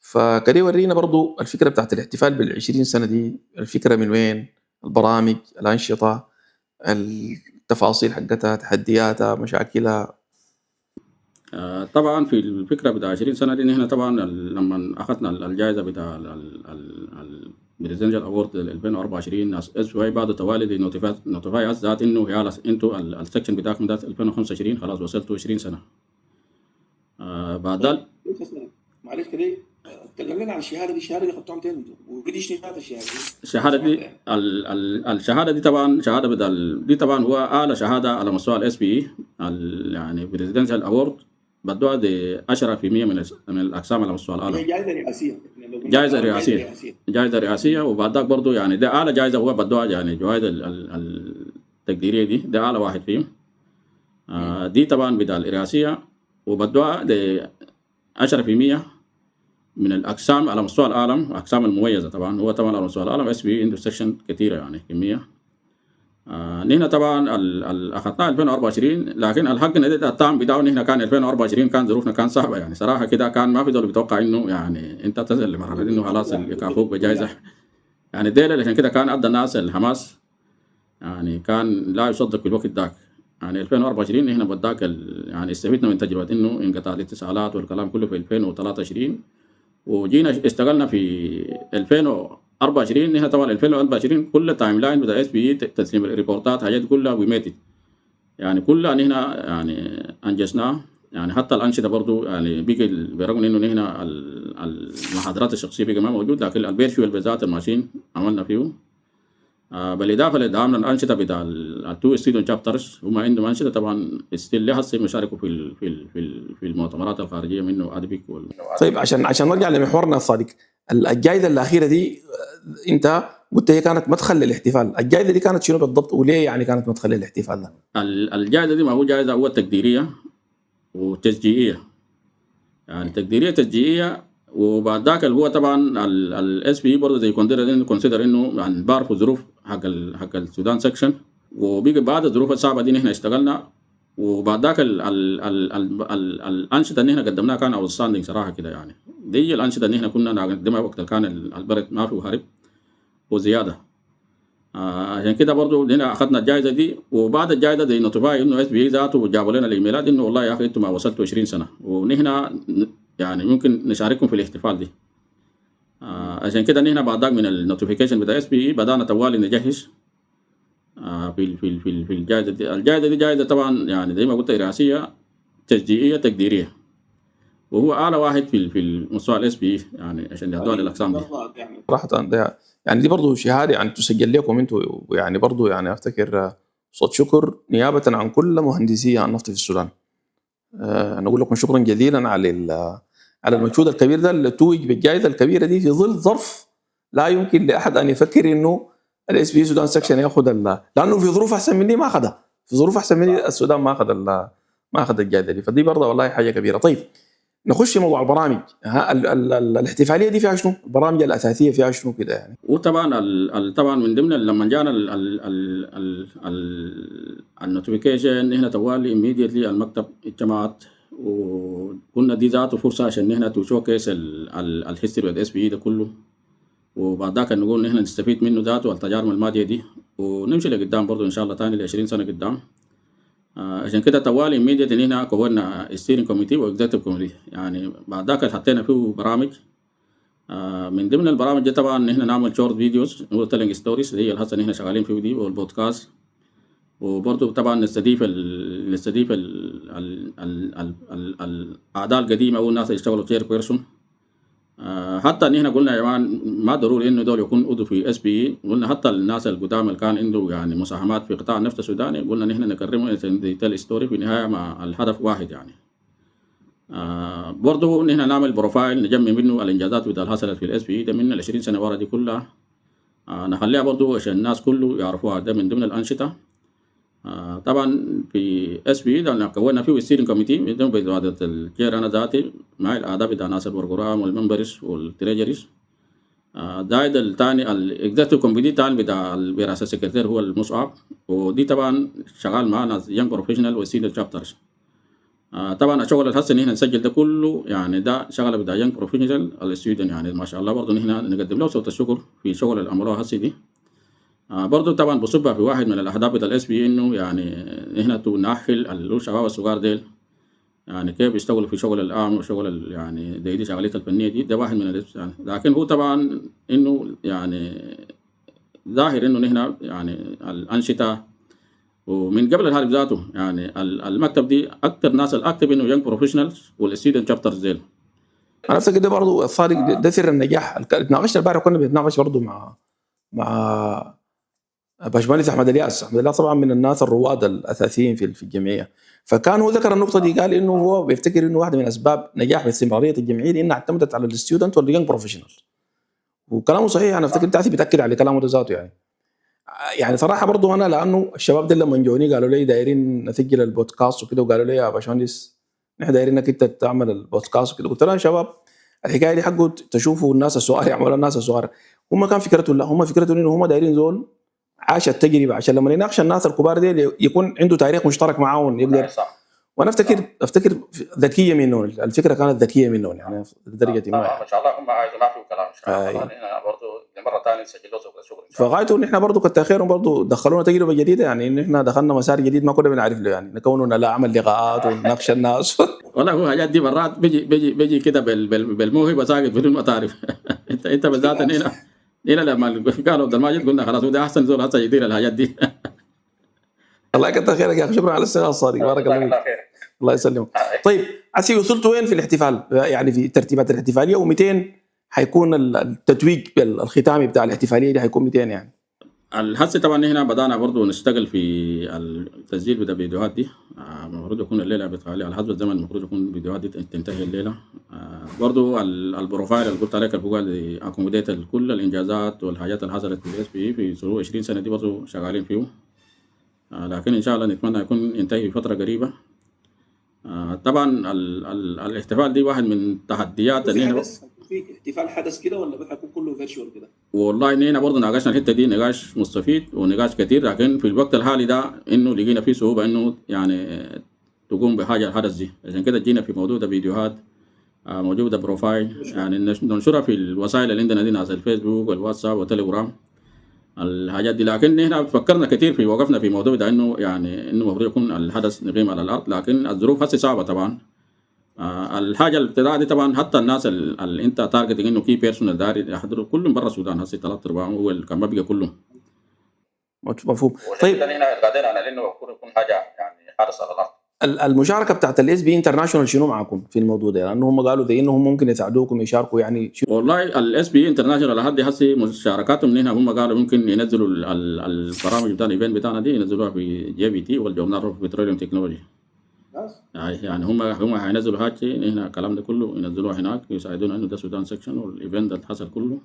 [SPEAKER 1] فكده ورينا برضو الفكره بتاعت الاحتفال بال20 سنه دي، الفكره من وين؟ البرامج، الانشطه، التفاصيل حقتها، تحدياتها، مشاكلها.
[SPEAKER 2] طبعا في الفكره بتاع 20 سنه دي نحن طبعا لما اخذنا الجائزه بتاع البريزنجر اوورد 2024 اس واي بعد توالي نوتيفاي اس ذات انه يا انتوا السكشن بتاعكم ده 2025 خلاص وصلتوا 20 سنه. بعد ذلك
[SPEAKER 1] معلش كده تكلمنا عن الشهاده دي. الشهاده دي خدتوها متين انتوا ودي شهاده
[SPEAKER 2] الشهاده دي الشهاده دي طبعا شهاده دي طبعا هو اعلى شهاده على مستوى الاس بي يعني بريزيدنشال اوورد بدوها دي 10% من الاقسام على مستوى العالم. جائزه رئاسيه وبعد ذاك برضه يعني ده اعلى جائزه هو بدوها يعني الجوائز التقديريه ده اعلى واحد فيهم. دي طبعا بدها الرئاسيه وبدوها دي 10% من الاقسام على مستوى العالم، اقسام المميزه طبعا. هو طبعا على مستوى العالم اس بي عنده سكشن كثيره يعني كميه. نحن طبعا اخذناه 2024 لكن الحق ان الطعم بتاعه نحن كان 2024 كان ظروفنا كان صعبه يعني صراحه كده. كان ما في دول بيتوقع انه يعني انت تصل لمرحله انه خلاص يكافئوك بجائزه يعني ديل. عشان كده كان ادى الناس الحماس يعني كان لا يصدق في الوقت ذاك. يعني 2024 نحن بداك يعني استفدنا من تجربه انه انقطاع الاتصالات والكلام كله في 2023 وجينا اشتغلنا في 2024. نحن طبعا 2024 كل تايم لاين بتاع اس بي تسليم الريبورتات حاجات كلها وميتد يعني كلها نحن يعني انجزناها. يعني حتى الانشطه برضو يعني بقى برغم انه نحن المحاضرات الشخصيه بقى ما موجود لكن الفيرتشوال بالذات الماشين عملنا فيه. بالاضافه لدعمنا الانشطه بتاع التو ستودنت شابترز هم عندهم انشطه طبعا ستيل لسه مشاركوا في المؤتمرات الخارجيه منه ادبيك
[SPEAKER 1] طيب عشان نرجع لمحورنا الصادق، الجائزه الاخيره دي انت قلت هي كانت مدخل للاحتفال. الجائزه دي كانت شنو بالضبط وليه يعني كانت مدخل للاحتفال ده؟
[SPEAKER 2] الجائزه دي ما هو جائزه هو تقديريه وتشجيعيه يعني تقديريه تشجيعيه. وبعد ذاك هو طبعا الاس بي برضه زي كونسيدر انه يعني بعرفوا ظروف حق السودان سكشن وبيجي بعد الظروف الصعبه دي نحن اشتغلنا. وبعد ذاك الانشطه اللي نحن قدمناها كان اوتستاندينج صراحه كده يعني. دي الانشطه اللي نحن كنا نقدمها وقت كان البرد ما فيه هرب وزياده. عشان كده برضو هنا اخذنا الجائزه دي، وبعد الجائزه دي نوتيفاي انه اس بي ذاته جابوا لنا الايميلات انه والله يا اخي انتم ما وصلتوا 20 سنه ونحن يعني ممكن نشارككم في الاحتفال دي. عشان كده نحن بعد ذاك من النوتيفيكيشن بتاع اس بي بدانا طوالي نجهز في الجائزه دي. الجائزه دي جائزه طبعا يعني زي ما قلت رئاسيه تشجيعيه تقديريه، وهو اعلى واحد في المستوى الاس بي يعني عشان يدوها للاقسام دي.
[SPEAKER 1] صراحة ده يعني دي برضو شهادة يعني تسجل لكم انتوا، ويعني برضو يعني افتكر صوت شكر نيابة عن كل مهندسي النفط في السودان. انا اقول لكم شكرا جزيلا على المجهود الكبير ده اللي توج بالجائزة الكبيرة دي في ظل ظرف لا يمكن لاحد ان يفكر انه الاس بي سودان سكشن ياخذ لانه في ظروف احسن مني ما اخذها، في ظروف احسن مني السودان ما اخذ الجائزة دي، فدي برضه والله حاجة كبيرة. طيب نخش في موضوع البرامج. الاحتفاليه دي فيها شنو؟ البرامج الاساسيه فيها شنو كده يعني؟
[SPEAKER 2] وطبعا طبعا من ضمن لما جانا النوتيفيكيشن هنا توالي immediately المكتب اجتمعت وقلنا دي ذاته فرصه عشان هنا تو شوكيس الهيستوري والاس بي ده كله، وبعد ذاك نقول نحن نستفيد منه ذاته التجارب الماضيه دي ونمشي لقدام برضه ان شاء الله ثاني ل 20 سنه قدام. عشان كده طوالي immediately هنا كونا ستيرنج كوميتي واكزيكتيف كوميتي، يعني بعد ذاك حطينا فيه برامج. من ضمن البرامج دي طبعا نحن نعمل شورت فيديوز نقول تيلينج ستوريز اللي هي الهسه نحن شغالين فيه دي والبودكاست، وبرضه طبعا نستضيف الاعضاء القديمه او الناس اللي اشتغلوا تشير بيرسون. حتى نحن قلنا يا جماعه ما ضروري انه دول يكون عضو في اس بي، قلنا حتى الناس القدام اللي كان عنده يعني مساهمات في قطاع النفط السوداني قلنا نحن نكرمه تيل ستوري في النهايه مع الهدف واحد يعني. برضه نحن نعمل بروفايل نجمع منه الانجازات اللي حصلت في الاس بي ده من ال 20 سنه ورا دي كلها، نخليها برضه عشان الناس كله يعرفوها. ده من ضمن الانشطه. طبعا في اس بي ده كونا فيه ستيرنج كوميتي من ضمن بقياده الجير انا ذاتي مع الاعضاء بتاع ناس البروجرام والممبرز والتريجريز. زائد الثاني الاكزيكتيف كوميتي الثاني بتاع الرئاسه السكرتير هو المصعب، ودي طبعا شغال مع ناس يانج بروفيشنال وسينيور شابترز. طبعا الشغل الهسه نحن نسجل ده كله يعني ده شغله بتاع يانج بروفيشنال الستودنت يعني ما شاء الله برضه نحن نقدم له صوت الشكر في شغل اللي عملوها هسه دي. برضه طبعا بصبها في واحد من الاهداف بتاع الاس بي انه يعني نحن نأهل الشباب الصغار ديل يعني كيف يشتغلوا في شغل الأعمى وشغل يعني دي شغلات الفنيه دي، ده واحد من الاس يعني. لكن هو طبعا انه يعني ظاهر انه نحن يعني الانشطه ومن قبل الهارب ذاته يعني المكتب دي اكثر ناس الاكتف انه يانج بروفيشنالز والستودنت شابترز ديل.
[SPEAKER 1] انا افتكر ده برضه الصادق ده سر النجاح. اتناقشت البارح كنا بنتناقش برضه مع باشمهندس احمد الياس. احمد الياس طبعا من الناس الرواد الاساسيين في الجمعيه، فكان هو ذكر النقطه دي، قال انه هو بيفتكر انه واحده من اسباب نجاح واستمراريه الجمعيه دي انها اعتمدت على الستودنت واليانج بروفيشنال، وكلامه صحيح. انا افتكر تعرف بتاكد على كلامه ده ذاته يعني صراحه برضه انا لانه الشباب ده لما جوني قالوا لي دايرين نسجل البودكاست وكده، وقالوا لي يا باشمهندس نحن دايرين انك انت تعمل البودكاست وكده، قلت لهم يا شباب الحكايه دي حقه تشوفوا الناس الصغار يعملوا الناس الصغار، هم كان فكرتهم لا هم فكرتهم انه هم دايرين زول عاش التجربه عشان لما يناقش الناس الكبار دي يكون عنده تاريخ مشترك معاهم يقدر. وانا افتكر ذكيه منهم، الفكره كانت ذكيه منهم يعني لدرجه ما
[SPEAKER 3] ما شاء الله هم عايزين ما في كلام ان شاء الله. هنا برضه لمره ثانيه نسجل له شغل
[SPEAKER 1] فغايته ان احنا برضه كتر خيرهم برضه دخلونا تجربه جديده، يعني ان احنا دخلنا مسار جديد ما كنا بنعرف له، يعني نكوننا لا عمل لقاءات ونناقش الناس
[SPEAKER 2] والله هو حاجات دي مرات بيجي كده بالموهبه ساقط بدون ما تعرف انت بالذات هنا لما كانوا عبد الماجد قلنا خلاص ده احسن زول هسه يدير الحاجات دي.
[SPEAKER 1] الله يكتر خيرك يا اخي، شكرا على السؤال الصادق، بارك الله فيك. الله يسلمك. طيب عسي وصلتوا وين في الاحتفال؟ يعني في ترتيبات الاحتفاليه و200 حيكون التتويج الختامي بتاع الاحتفاليه دي حيكون 200 يعني.
[SPEAKER 2] هسه طبعا هنا بدانا برضه نشتغل في التسجيل بتاع الفيديوهات دي، المفروض يكون الليله بتخلي على حسب الزمن المفروض يكون الفيديوهات دي تنتهي الليله. برضه البروفايل اللي قلت عليك اللي اكوموديت كل الانجازات والحاجات اللي حصلت في الاس بي في ظروف 20 سنه دي برضه شغالين فيه، لكن ان شاء الله نتمنى يكون ينتهي في فتره قريبه. طبعا الاحتفال دي واحد من التحديات اللي هنا
[SPEAKER 1] في احتفال حدث كده ولا بيكون كله فيرتشوال كده؟
[SPEAKER 2] والله هنا برضه ناقشنا الحته دي نقاش مستفيد ونقاش كثير، لكن في الوقت الحالي ده انه لقينا فيه صعوبه انه يعني تقوم بحاجه الحدث دي، عشان كده جينا في موضوع ده فيديوهات موجوده بروفايل يعني ننشرها في الوسائل اللي عندنا دي، ناس الفيسبوك والواتساب والتليجرام. الحاجات دي. لكن هنا فكرنا كثير في وقفنا في موضوع ده انه يعني انه المفروض يكون الحدث نقيم على الارض، لكن الظروف هسه صعبه طبعا. الحاجه الابتداء دي طبعا حتى الناس اللي انت تارجتنج انه كي بيرسونال داري يحضروا كلهم برا السودان هسه 3/4 هو اللي كان ما بقى كلهم.
[SPEAKER 1] مفهوم.
[SPEAKER 3] طيب هنا قاعدين على انه يكون حاجه يعني حارس على الارض.
[SPEAKER 1] المشاركه بتاعت الاس بي انترناشونال شنو معكم في الموضوع ده؟ لانه هم قالوا زي انهم ممكن يساعدوكم يشاركوا يعني
[SPEAKER 2] والله الاس بي انترناشونال لحد هسه مشاركاتهم هنا هم قالوا ممكن ينزلوا البرامج بتاع الايفنت بتاعنا دي ينزلوها في جي بي تي والجورنال اوف بتروليوم تكنولوجي. يعني هم هينزلوا حاجه هنا الكلام ده كله ينزلوها هناك يساعدونا انه ده سودان سكشن والايفنت اللي حصل كله.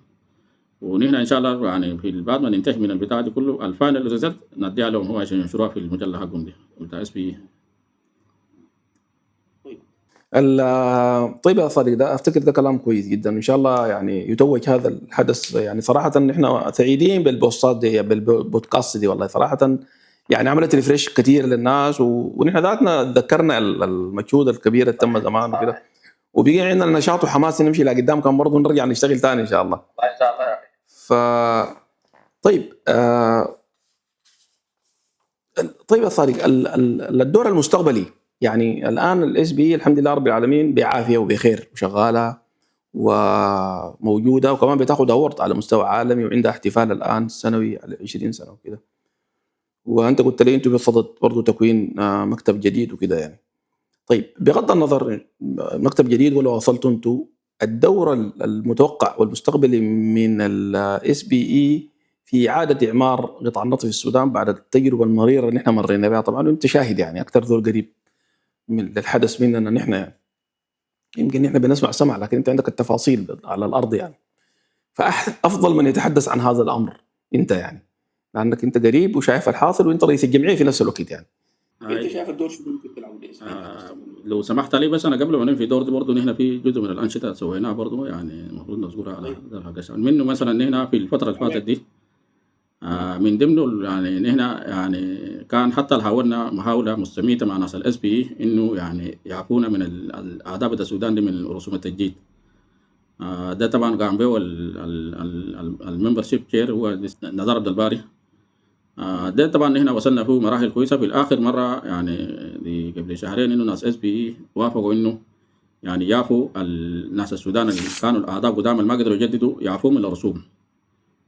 [SPEAKER 2] ونحن ان شاء الله يعني في بعد ما ننتهي من البتاع دي كله الفاينل ريزلت نديها لهم هو عشان ينشروها في المجله حقهم دي بتاع اس بي.
[SPEAKER 1] طيب يا صديق، ده افتكر ده كلام كويس جدا، ان شاء الله يعني يتوج هذا الحدث. يعني صراحه احنا سعيدين بالبوستات دي بالبودكاست دي، والله صراحه يعني عملت ريفريش كثير للناس، ونحن ذاتنا تذكرنا المجهود الكبير اللي تم زمان وكده، وبقي عندنا نشاط وحماس نمشي لقدام، كان برضه نرجع نشتغل ثاني ان شاء الله.
[SPEAKER 3] ان شاء الله يا اخي.
[SPEAKER 1] طيب طيب يا صديق، الدور المستقبلي يعني الان الاس بي الحمد لله رب العالمين بعافيه وبخير وشغاله وموجوده، وكمان بتاخذ اوورد على مستوى عالمي، وعندها احتفال الان سنوي على 20 سنه وكده. وانت قلت لي انتم بصدد برضه تكوين مكتب جديد وكده يعني. طيب بغض النظر مكتب جديد ولا وصلتوا انتم، الدور المتوقع والمستقبلي من الاس بي اي في اعاده اعمار قطاع النفط في السودان بعد التجربه المريره اللي نحن مرينا بها، طبعا وانت شاهد يعني اكثر ذول قريب من الحدث مننا نحن يعني. يمكن نحن بنسمع سمع، لكن انت عندك التفاصيل على الارض يعني. فافضل من يتحدث عن هذا الامر انت يعني، لانك انت قريب وشايف الحاصل، وانت رئيس الجمعيه في نفس الوقت يعني.
[SPEAKER 4] انت شايف الدور شو ممكن تلعبه
[SPEAKER 2] لو سمحت لي بس انا قبل ما ننفي دور دي برضه نحن في جزء من الانشطه سويناها برضه يعني المفروض نذكرها على منه. مثلا نحن في الفتره اللي فاتت دي من ضمنه يعني نحن يعني كان حتى حاولنا محاوله مستميته مع ناس الاس بي انه يعني يعفونا من الاعداء بتاع السودان دي من رسوم التجديد. ده طبعا قام به الممبر شيب شير هو نزار عبد الباري. ده طبعا نحن وصلنا فيه مراحل كويسه. في الاخر مره يعني قبل شهرين انه ناس اس بي وافقوا انه يعني يعفوا الناس السودان اللي كانوا الاعضاء قدام اللي ما قدروا يجددوا يعفوهم من الرسوم.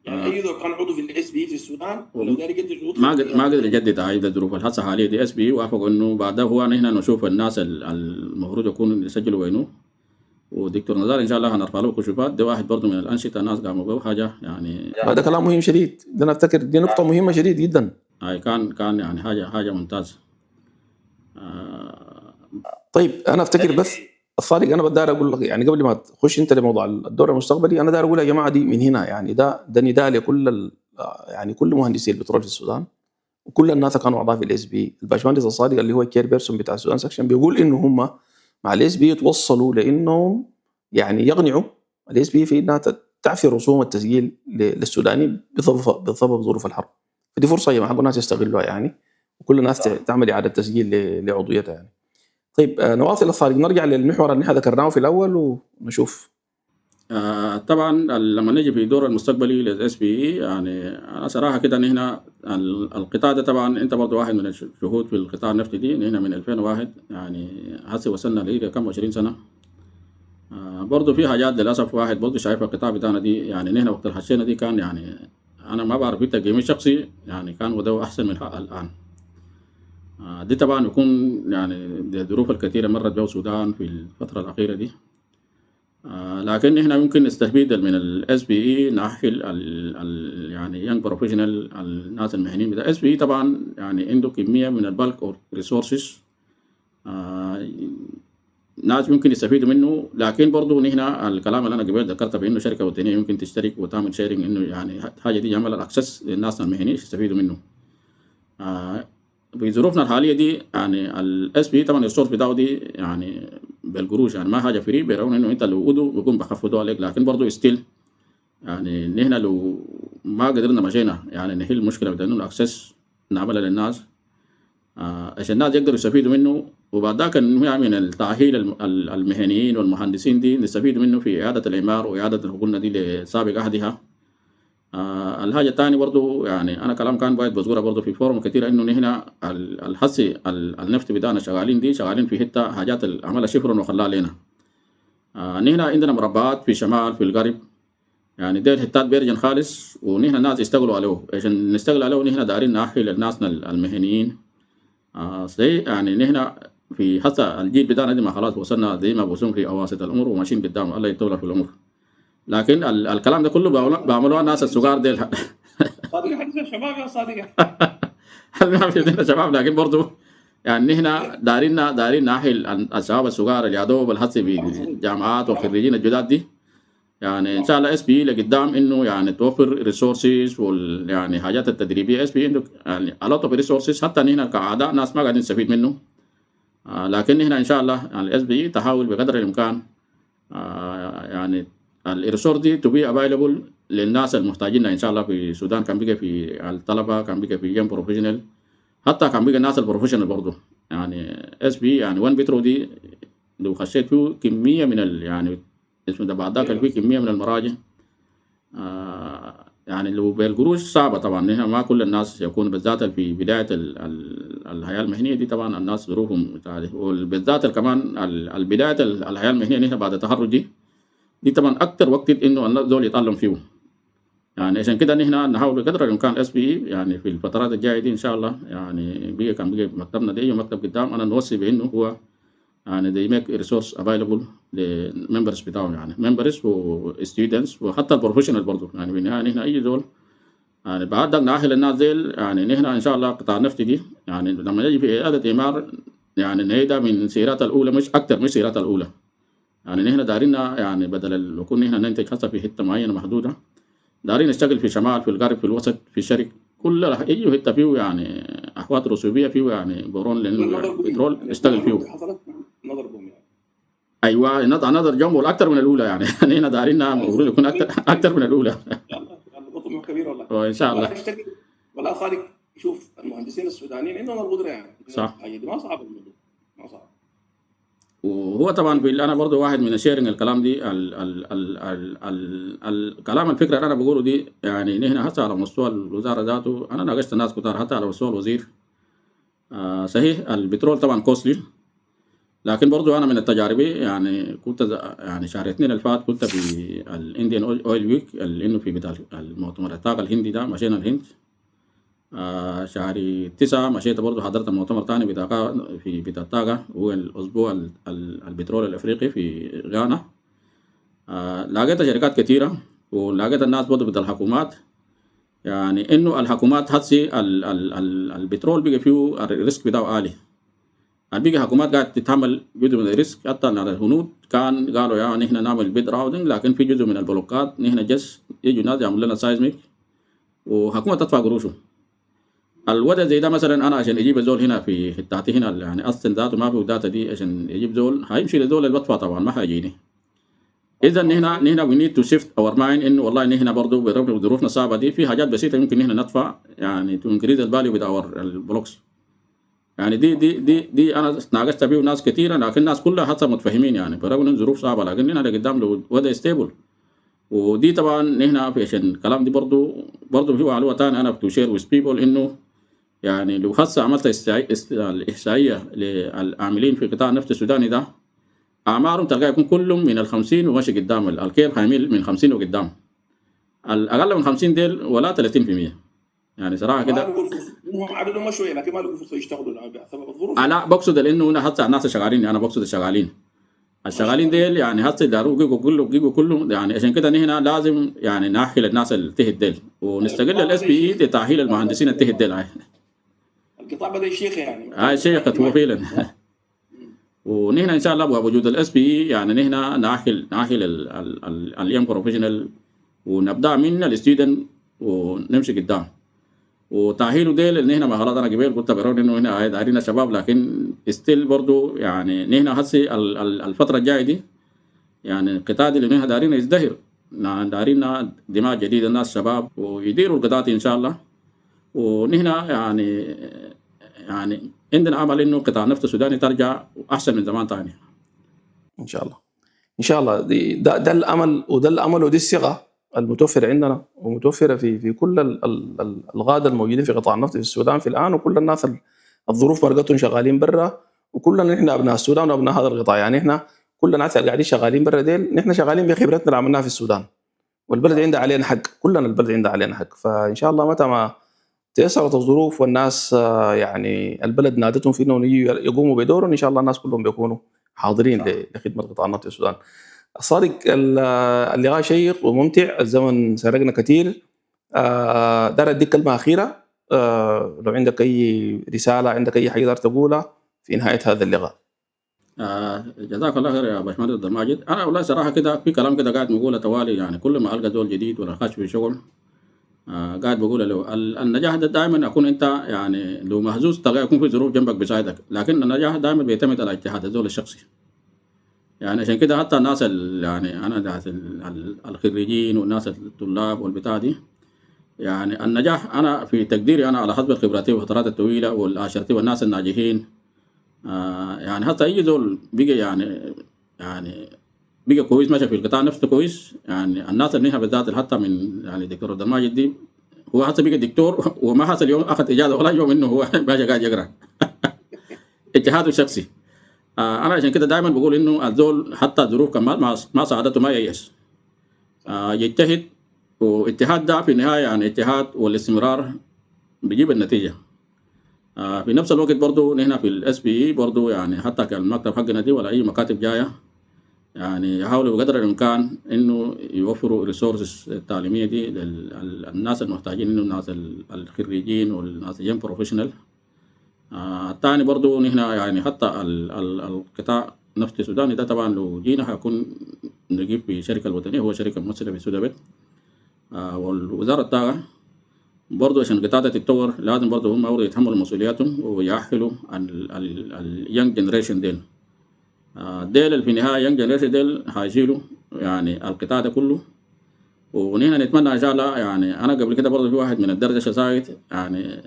[SPEAKER 4] يعني اي ذول كان عضو في الاس بي في السودان ولو داري يجدد
[SPEAKER 2] ما قدر يجدد هاي الظروف الحاليه حاليا دي اس بي وافقوا انه بعدها هو نحن نشوف الناس المفروض يكونوا يسجلوا وينه. ودكتور نزار ان شاء الله هنرفع له كشوفات. ده واحد برضه من الانشطه الناس قاموا به حاجه يعني.
[SPEAKER 1] هذا كلام مهم شديد، ده انا افتكر دي نقطه مهمه شديد جدا.
[SPEAKER 2] هاي كان يعني حاجه ممتازه.
[SPEAKER 1] طيب انا افتكر بس الصادق، انا بدي اقول لك يعني قبل ما تخش انت لموضوع الدور المستقبلي، انا داير اقول يا جماعه دي من هنا يعني ده نداء لكل يعني كل مهندسي البترول في السودان وكل الناس كانوا اعضاء في الاس بي. الباشمهندس الصادق اللي هو الكير بيرسون بتاع السودان سكشن بيقول انه هم مع الاس بي يتوصلوا لانهم يعني يقنعوا الاس بي في انها تعفي رسوم التسجيل للسوداني بسبب ظروف الحرب. فدي فرصه يا جماعه الناس يستغلوها يعني، وكل الناس تعمل اعاده تسجيل لعضويتها يعني. طيب نواصل الصادق، نرجع للمحور اللي احنا ذكرناه في الاول ونشوف.
[SPEAKER 2] طبعا لما نجي في دور المستقبلي للاس بي يعني انا صراحه كده ان هنا القطاع ده طبعا انت برضه واحد من الشهود في القطاع النفطي دي. هنا من 2001 يعني هسه وصلنا ليه كم 20 سنه. برضه في حاجات للاسف واحد برضه شايف القطاع بتاعنا دي يعني نحن وقت الحشينا دي كان يعني انا ما بعرف في تقييمي الشخصي يعني كان وده احسن من الان. دي طبعا يكون يعني الظروف الكثيره مرت بها السودان في الفتره الاخيره دي. لكن احنا ممكن نستفيد من الاس بي اي ناحيه يعني يانج بروفيشنال الناس المهنيين بتاع الاس بي اي. طبعا يعني عنده كميه من البالك اور ريسورسز ناس ممكن يستفيدوا منه. لكن برضه نحن الكلام اللي انا قبل ذكرته بانه شركه وطنيه ممكن تشترك وتعمل شيرنج انه يعني حاجه دي يعمل الاكسس للناس المهنيين يستفيدوا منه. في ظروفنا الحاليه دي يعني الاس بي طبعا الصوت بتاعه دي يعني بالقروش يعني ما حاجه فري، بيرون انه انت لو ودو بيكون بخفضوا عليك. لكن برضه ستيل يعني نحن لو ما قدرنا مشينا يعني نحل المشكله بدنا انه الاكسس نعملها للناس عشان الناس يقدروا يستفيدوا منه. وبعد ذاك النوع من التاهيل المهنيين والمهندسين دي نستفيد منه في اعاده الاعمار واعاده الحقولنا دي لسابق عهدها. الحاجة الثانية برضو يعني أنا كلام كان بايد بذكرها برضو في فورم كثير إنه نحن الحسي النفط بتاعنا شغالين دي شغالين في حتة حاجات عملها شفرا وخلاها لنا. نحن عندنا مربعات في شمال في الغرب يعني دير حتات بيرجن خالص ونحن الناس يشتغلوا عليه عشان نشتغل عليه نحن دايرين نأهل الناس المهنيين. صحيح يعني نحن في حتى الجيل بتاعنا دي ما خلاص وصلنا زي ما بوصلنا في أواسط الأمور وماشيين قدام الله يطول في الأمور. لكن الكلام ده كله بعملوها الناس الصغار ديل
[SPEAKER 4] صادقة حديث الشباب يا صادقة.
[SPEAKER 2] ما في عندنا شباب لكن برضو يعني نحن دارين ناحل الشباب الصغار اللي يدوب الحسي في الجامعات والخريجين الجداد دي يعني ان شاء الله اس بي لقدام انه يعني توفر ريسورسز يعني حاجات التدريبيه. اس بي عنده يعني a lot of resources حتى نحن كاعضاء ناس ما قاعدين نستفيد منه. لكن نحن ان شاء الله يعني الاس بي تحاول بقدر الامكان يعني الريسورس دي to be available للناس المحتاجين ان شاء الله في السودان. كان بقى في الطلبه كان بقى في يوم بروفيشنال حتى كان بقى الناس البروفيشنال برضه يعني اس بي يعني 1 بترو دي لو خشيت فيه كميه من يعني اسمه ده بعد ذاك في كميه من المراجع يعني لو بالقروش صعبه طبعا. نحن ما كل الناس يكون بالذات في بدايه الحياه المهنيه دي طبعا الناس ظروفهم وبالذات كمان البدايه الحياه المهنيه نحن بعد التخرج دي طبعا اكثر وقت انه الناس دول يتعلم فيه. يعني عشان كده نحن نحاول بقدر الامكان اس بي يعني في الفترات الجايه دي ان شاء الله يعني كان بقى مكتبنا ده مكتب قدام انا نوصي بانه هو يعني they make resource available للممبرز بتاعهم يعني members وستودنتس وحتى البروفيشنال برضه. يعني بالنهايه نحن اي دول يعني بعد نأهل الناس ديل يعني نحن ان شاء الله قطاع النفط دي يعني لما يجي في اعاده اعمار يعني نهيدا من سيرات الاولى مش اكثر من سيرات الاولى. يعني نحن دارينا يعني بدل لو كنا نحن ننتج حتى في حته معينه محدوده دارين نشتغل في شمال في الغرب في الوسط في الشرق كل اي حته فيه يعني احوات رسوبيه فيه يعني بورون لانه البترول نشتغل فيه. ايوه نظر جنبه اكثر من الاولى يعني هنا دارين المفروض يكون اكثر من الاولى.
[SPEAKER 4] طموح كبير والله.
[SPEAKER 2] وان شاء الله.
[SPEAKER 4] والله خالد شوف المهندسين السودانيين عندهم القدره يعني
[SPEAKER 2] صح.
[SPEAKER 4] ما صعب الموضوع ما صعب.
[SPEAKER 2] وهو طبعا انا برضو واحد من الشيرنج الكلام دي الكلام الفكره اللي انا بقوله دي يعني نحن حتى على مستوى الوزاره ذاته انا ناقشت الناس كتار حتى على مستوى الوزير. صحيح البترول طبعا كوستلي لكن برضو انا من التجارب يعني كنت يعني شهر 2 اللي فات كنت في الانديان اويل ويك انه في بتاع المؤتمر الطاقه الهندي ده مشينا الهند. شهر 9 مشيت برضو حضرت مؤتمر ثاني في بتاع الطاقه هو الاسبوع البترول الافريقي في غانا. لقيت شركات كثيره ولقيت الناس برضو بتاع الحكومات يعني انه الحكومات هتسي البترول بقى فيه الريسك بتاعه عالي. بقى حكومات قاعد تتحمل جزء من الريسك حتى على الهنود كان قالوا يعني نحن نعمل بيد راودنج لكن في جزء من البلوكات نحن جس يجوا ناس يعملوا لنا سايزميك وحكومه تدفع قروشه. الوضع زي ده مثلا انا عشان اجيب زول هنا في حتاتي هنا يعني اصلا ذاته ما في داتا دي عشان يجيب زول هيمشي لزول اللي بدفع طبعا ما حيجيني. اذا نحن وي نيد تو شيفت اور مايند انه والله نحن برضه برغم ظروفنا الصعبه دي في حاجات بسيطه يمكن نحن ندفع يعني تو انكريز الفاليو بتاع البلوكس. يعني دي انا ناقشت بيه ناس كثيره لكن الناس كلها حتى متفاهمين يعني برغم ان الظروف صعبه لكن نحن قدام له وضع ستيبل. ودي طبعا نحن في عشان الكلام دي برضه في معلومه ثانيه انا تو شير ويز بيبل انه يعني لو هسه عملت الاحصائيه للعاملين في قطاع النفط السوداني ده اعمارهم تلقى يكون كلهم من ال50 وماشي قدام الكير هيميل من 50 وقدام. الاقل من 50 ديل ولا 30% يعني صراحه كده
[SPEAKER 4] هم عددهم شويه لكن ما لقوا فرصه يشتغلوا بسبب الظروف.
[SPEAKER 2] لا بقصد لانه هنا حتى الناس شغالين انا بقصد الشغالين ديل يعني هسه داروا جيجو كله يعني عشان كده نحن لازم يعني نأهل الناس اللي تحت ديل ونستغل الاس بي اي لتأهيل المهندسين اللي تحت ديل.
[SPEAKER 4] القطاع بدا يشيخ يعني
[SPEAKER 2] شيخت هو فعلا. ونحن ان شاء الله بوجود الاس بي اي يعني نحن نأهل اليوم بروفيشنال ونبدا من الستودنت ونمشي قدام وتأهيله ديل ان احنا ما خلاص انا قبل قلت برون انه هنا دايرين شباب لكن ستيل برضو يعني نحن هسه الفتره الجايه دي يعني القطاع اللي نحن دايرين يزدهر دايرين دماء جديده الناس شباب ويديروا القطاع ان شاء الله. ونحن يعني عندنا امل انه قطاع النفط السوداني ترجع احسن من زمان ثاني
[SPEAKER 1] ان شاء الله. ان شاء الله ده الامل ودي الثقه المتوفرة عندنا ومتوفرة في كل الغادة الموجودين في قطاع النفط في السودان في الآن، وكل الناس الظروف مرقتهم شغالين برا، وكلنا نحن أبناء السودان وأبناء هذا القطاع. يعني إحنا كل الناس اللي قاعدين شغالين برا ديل نحن شغالين بخبرتنا اللي عملناها في السودان، والبلد عندها علينا حق، كلنا البلد عندها علينا حق. فإن شاء الله متى ما تيسرت الظروف والناس يعني البلد نادتهم في انهم يقوموا بدورهم، ان شاء الله الناس كلهم بيكونوا حاضرين لخدمه قطاع النفط في السودان. الصادق اللقاء شيق وممتع، الزمن سرقنا كثير. دار اديك كلمه اخيره، لو عندك اي رساله، عندك اي حاجه تقولها في نهايه هذا اللقاء.
[SPEAKER 2] جزاك الله خير يا باشمهندس عبد الماجد. انا والله صراحه كده في كلام كده قاعد بقوله توالي، يعني كل ما القى زول جديد ولا خش في شغل قاعد بقول له النجاح ده دائما اكون انت يعني لو مهزوز تلقى يكون في ظروف جنبك بيساعدك، لكن النجاح دائما بيعتمد على اجتهاد الزول الشخصي. يعني عشان كده حتى الناس يعني انا ناس الخريجين والناس الطلاب والبتاع دي، يعني النجاح انا في تقديري انا على حسب خبراتي وفترات الطويله والعشرتي والناس الناجحين، يعني حتى اي زول بقى يعني بقى كويس ماشي في القطاع نفسه كويس. يعني الناس اللي بالذات حتى من يعني دكتور عبد الماجد دي، هو حتى بقى دكتور وما حصل يوم اخذ اجازه ولا يوم انه هو ماشي قاعد يقرا اجتهاده الشخصي. انا عشان كده دائما بقول انه الزول حتى الظروف كمان ما ساعدته ما ييأس، يجتهد، واجتهاد ده في النهايه يعني اجتهاد والاستمرار بيجيب النتيجه. في نفس الوقت برضو نحن في الاس بي اي برضو يعني حتى كان المكتب حقنا دي ولا اي مكاتب جايه يعني يحاولوا بقدر الامكان انه يوفروا الريسورسز التعليميه دي للناس المحتاجين، انه الناس الخريجين والناس اليوم بروفيشنال. الثاني برضو نحن يعني حتى القطاع نفط السوداني ده طبعا لو جينا هيكون نجيب في الشركه الوطنيه، هو شركه ممثله في سودابت، والوزاره الطاقه برضو عشان القطاع ده تتطور لازم برضو هم برضو يتحملوا مسؤولياتهم ويأهلوا اليانج جنريشن ديل. ديل في النهايه يانج جنريشن ديل هيشيلوا يعني القطاع ده كله. ونحن نتمنى ان شاء الله، يعني انا قبل كده برضو في واحد من الدردشه سايت يعني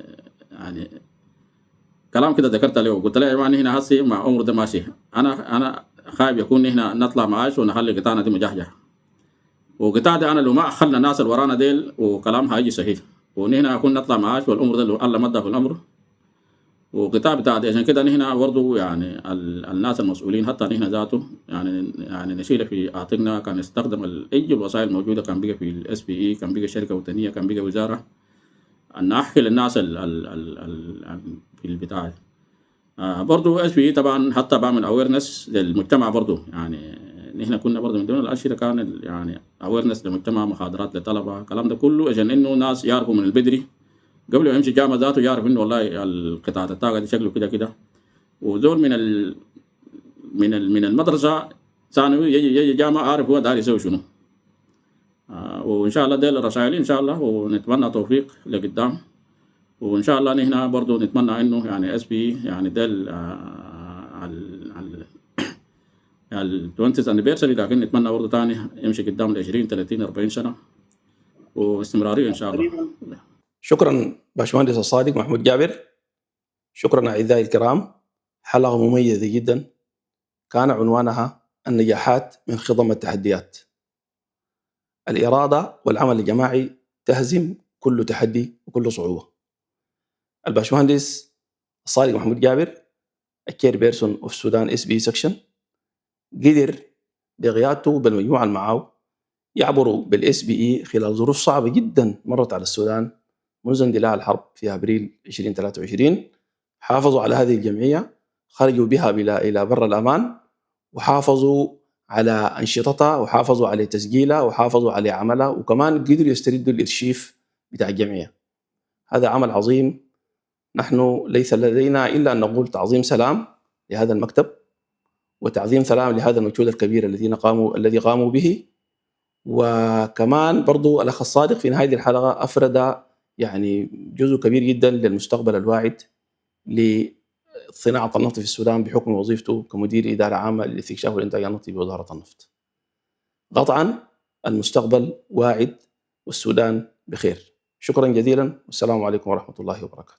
[SPEAKER 2] كلام كده ذكرت له، قلت له يا جماعه هنا هسي مع عمر ده ماشي، انا خايف يكون هنا نطلع معاش ونخلي قطاعنا دي مجحجح، وقطاع ده انا لو ما اخلنا الناس اللي ورانا ديل وكلام هيجي صحيح، ونحن اكون نطلع معاش والامر ده لو الله مدى في الامر وقطاع بتاع دي. عشان كده نحن برضو يعني الناس المسؤولين حتى نحن ذاته يعني نشيل في اعطينا كان نستخدم اي الوسائل الموجوده، كان بقى في الاس بي اي، كان بقى شركه وطنيه، كان بقى وزاره، ان احكي للناس في البتاع. برضو اس بي طبعا حتى بعمل اويرنس للمجتمع برضو، يعني نحن كنا برضو من ضمن الاشياء كان يعني اويرنس للمجتمع، محاضرات للطلبه، الكلام ده كله عشان انه ناس يعرفوا من البدري قبل ما يمشي جامعه ذاته يعرف انه والله القطاع الطاقه دي شكله كده كده، وزول من المدرسه ثانوي يجي جامعه عارف هو داير يسوي شنو. وان شاء الله ديل الرسائل ان شاء الله، ونتمنى توفيق لقدام. وان شاء الله نحن برضو نتمنى انه يعني اس بي يعني ديل ال 20th anniversary، لكن نتمنى برضو تاني يمشي قدام ل 20 30 40 سنه واستمراريه ان شاء الله.
[SPEAKER 1] شكرا باشمهندس الصادق محمود جابر. شكرا اعزائي الكرام. حلقه مميزه جدا كان عنوانها النجاحات من خضم التحديات. الاراده والعمل الجماعي تهزم كل تحدي وكل صعوبه. الباشمهندس الصادق محمود جابر الكير بيرسون اوف سودان اس بي سكشن قدر بقيادته بالمجموعه اللي معاه يعبروا بالاس بي اي خلال ظروف صعبه جدا مرت على السودان منذ اندلاع الحرب في ابريل 2023. حافظوا على هذه الجمعيه، خرجوا بها الى بر الامان، وحافظوا على انشطتها، وحافظوا على تسجيلها، وحافظوا على عملها، وكمان قدروا يستردوا الارشيف بتاع الجمعيه. هذا عمل عظيم. نحن ليس لدينا الا ان نقول تعظيم سلام لهذا المكتب، وتعظيم سلام لهذا المجهود الكبير الذي قاموا به. وكمان برضو الأخ الصادق في نهاية الحلقة أفرد يعني جزء كبير جدا للمستقبل الواعد لصناعة النفط في السودان بحكم وظيفته كمدير إدارة عامة للاستكشاف والإنتاج النفطي بوزارة النفط. قطعا المستقبل واعد والسودان بخير. شكرا جزيلا والسلام عليكم ورحمة الله وبركاته.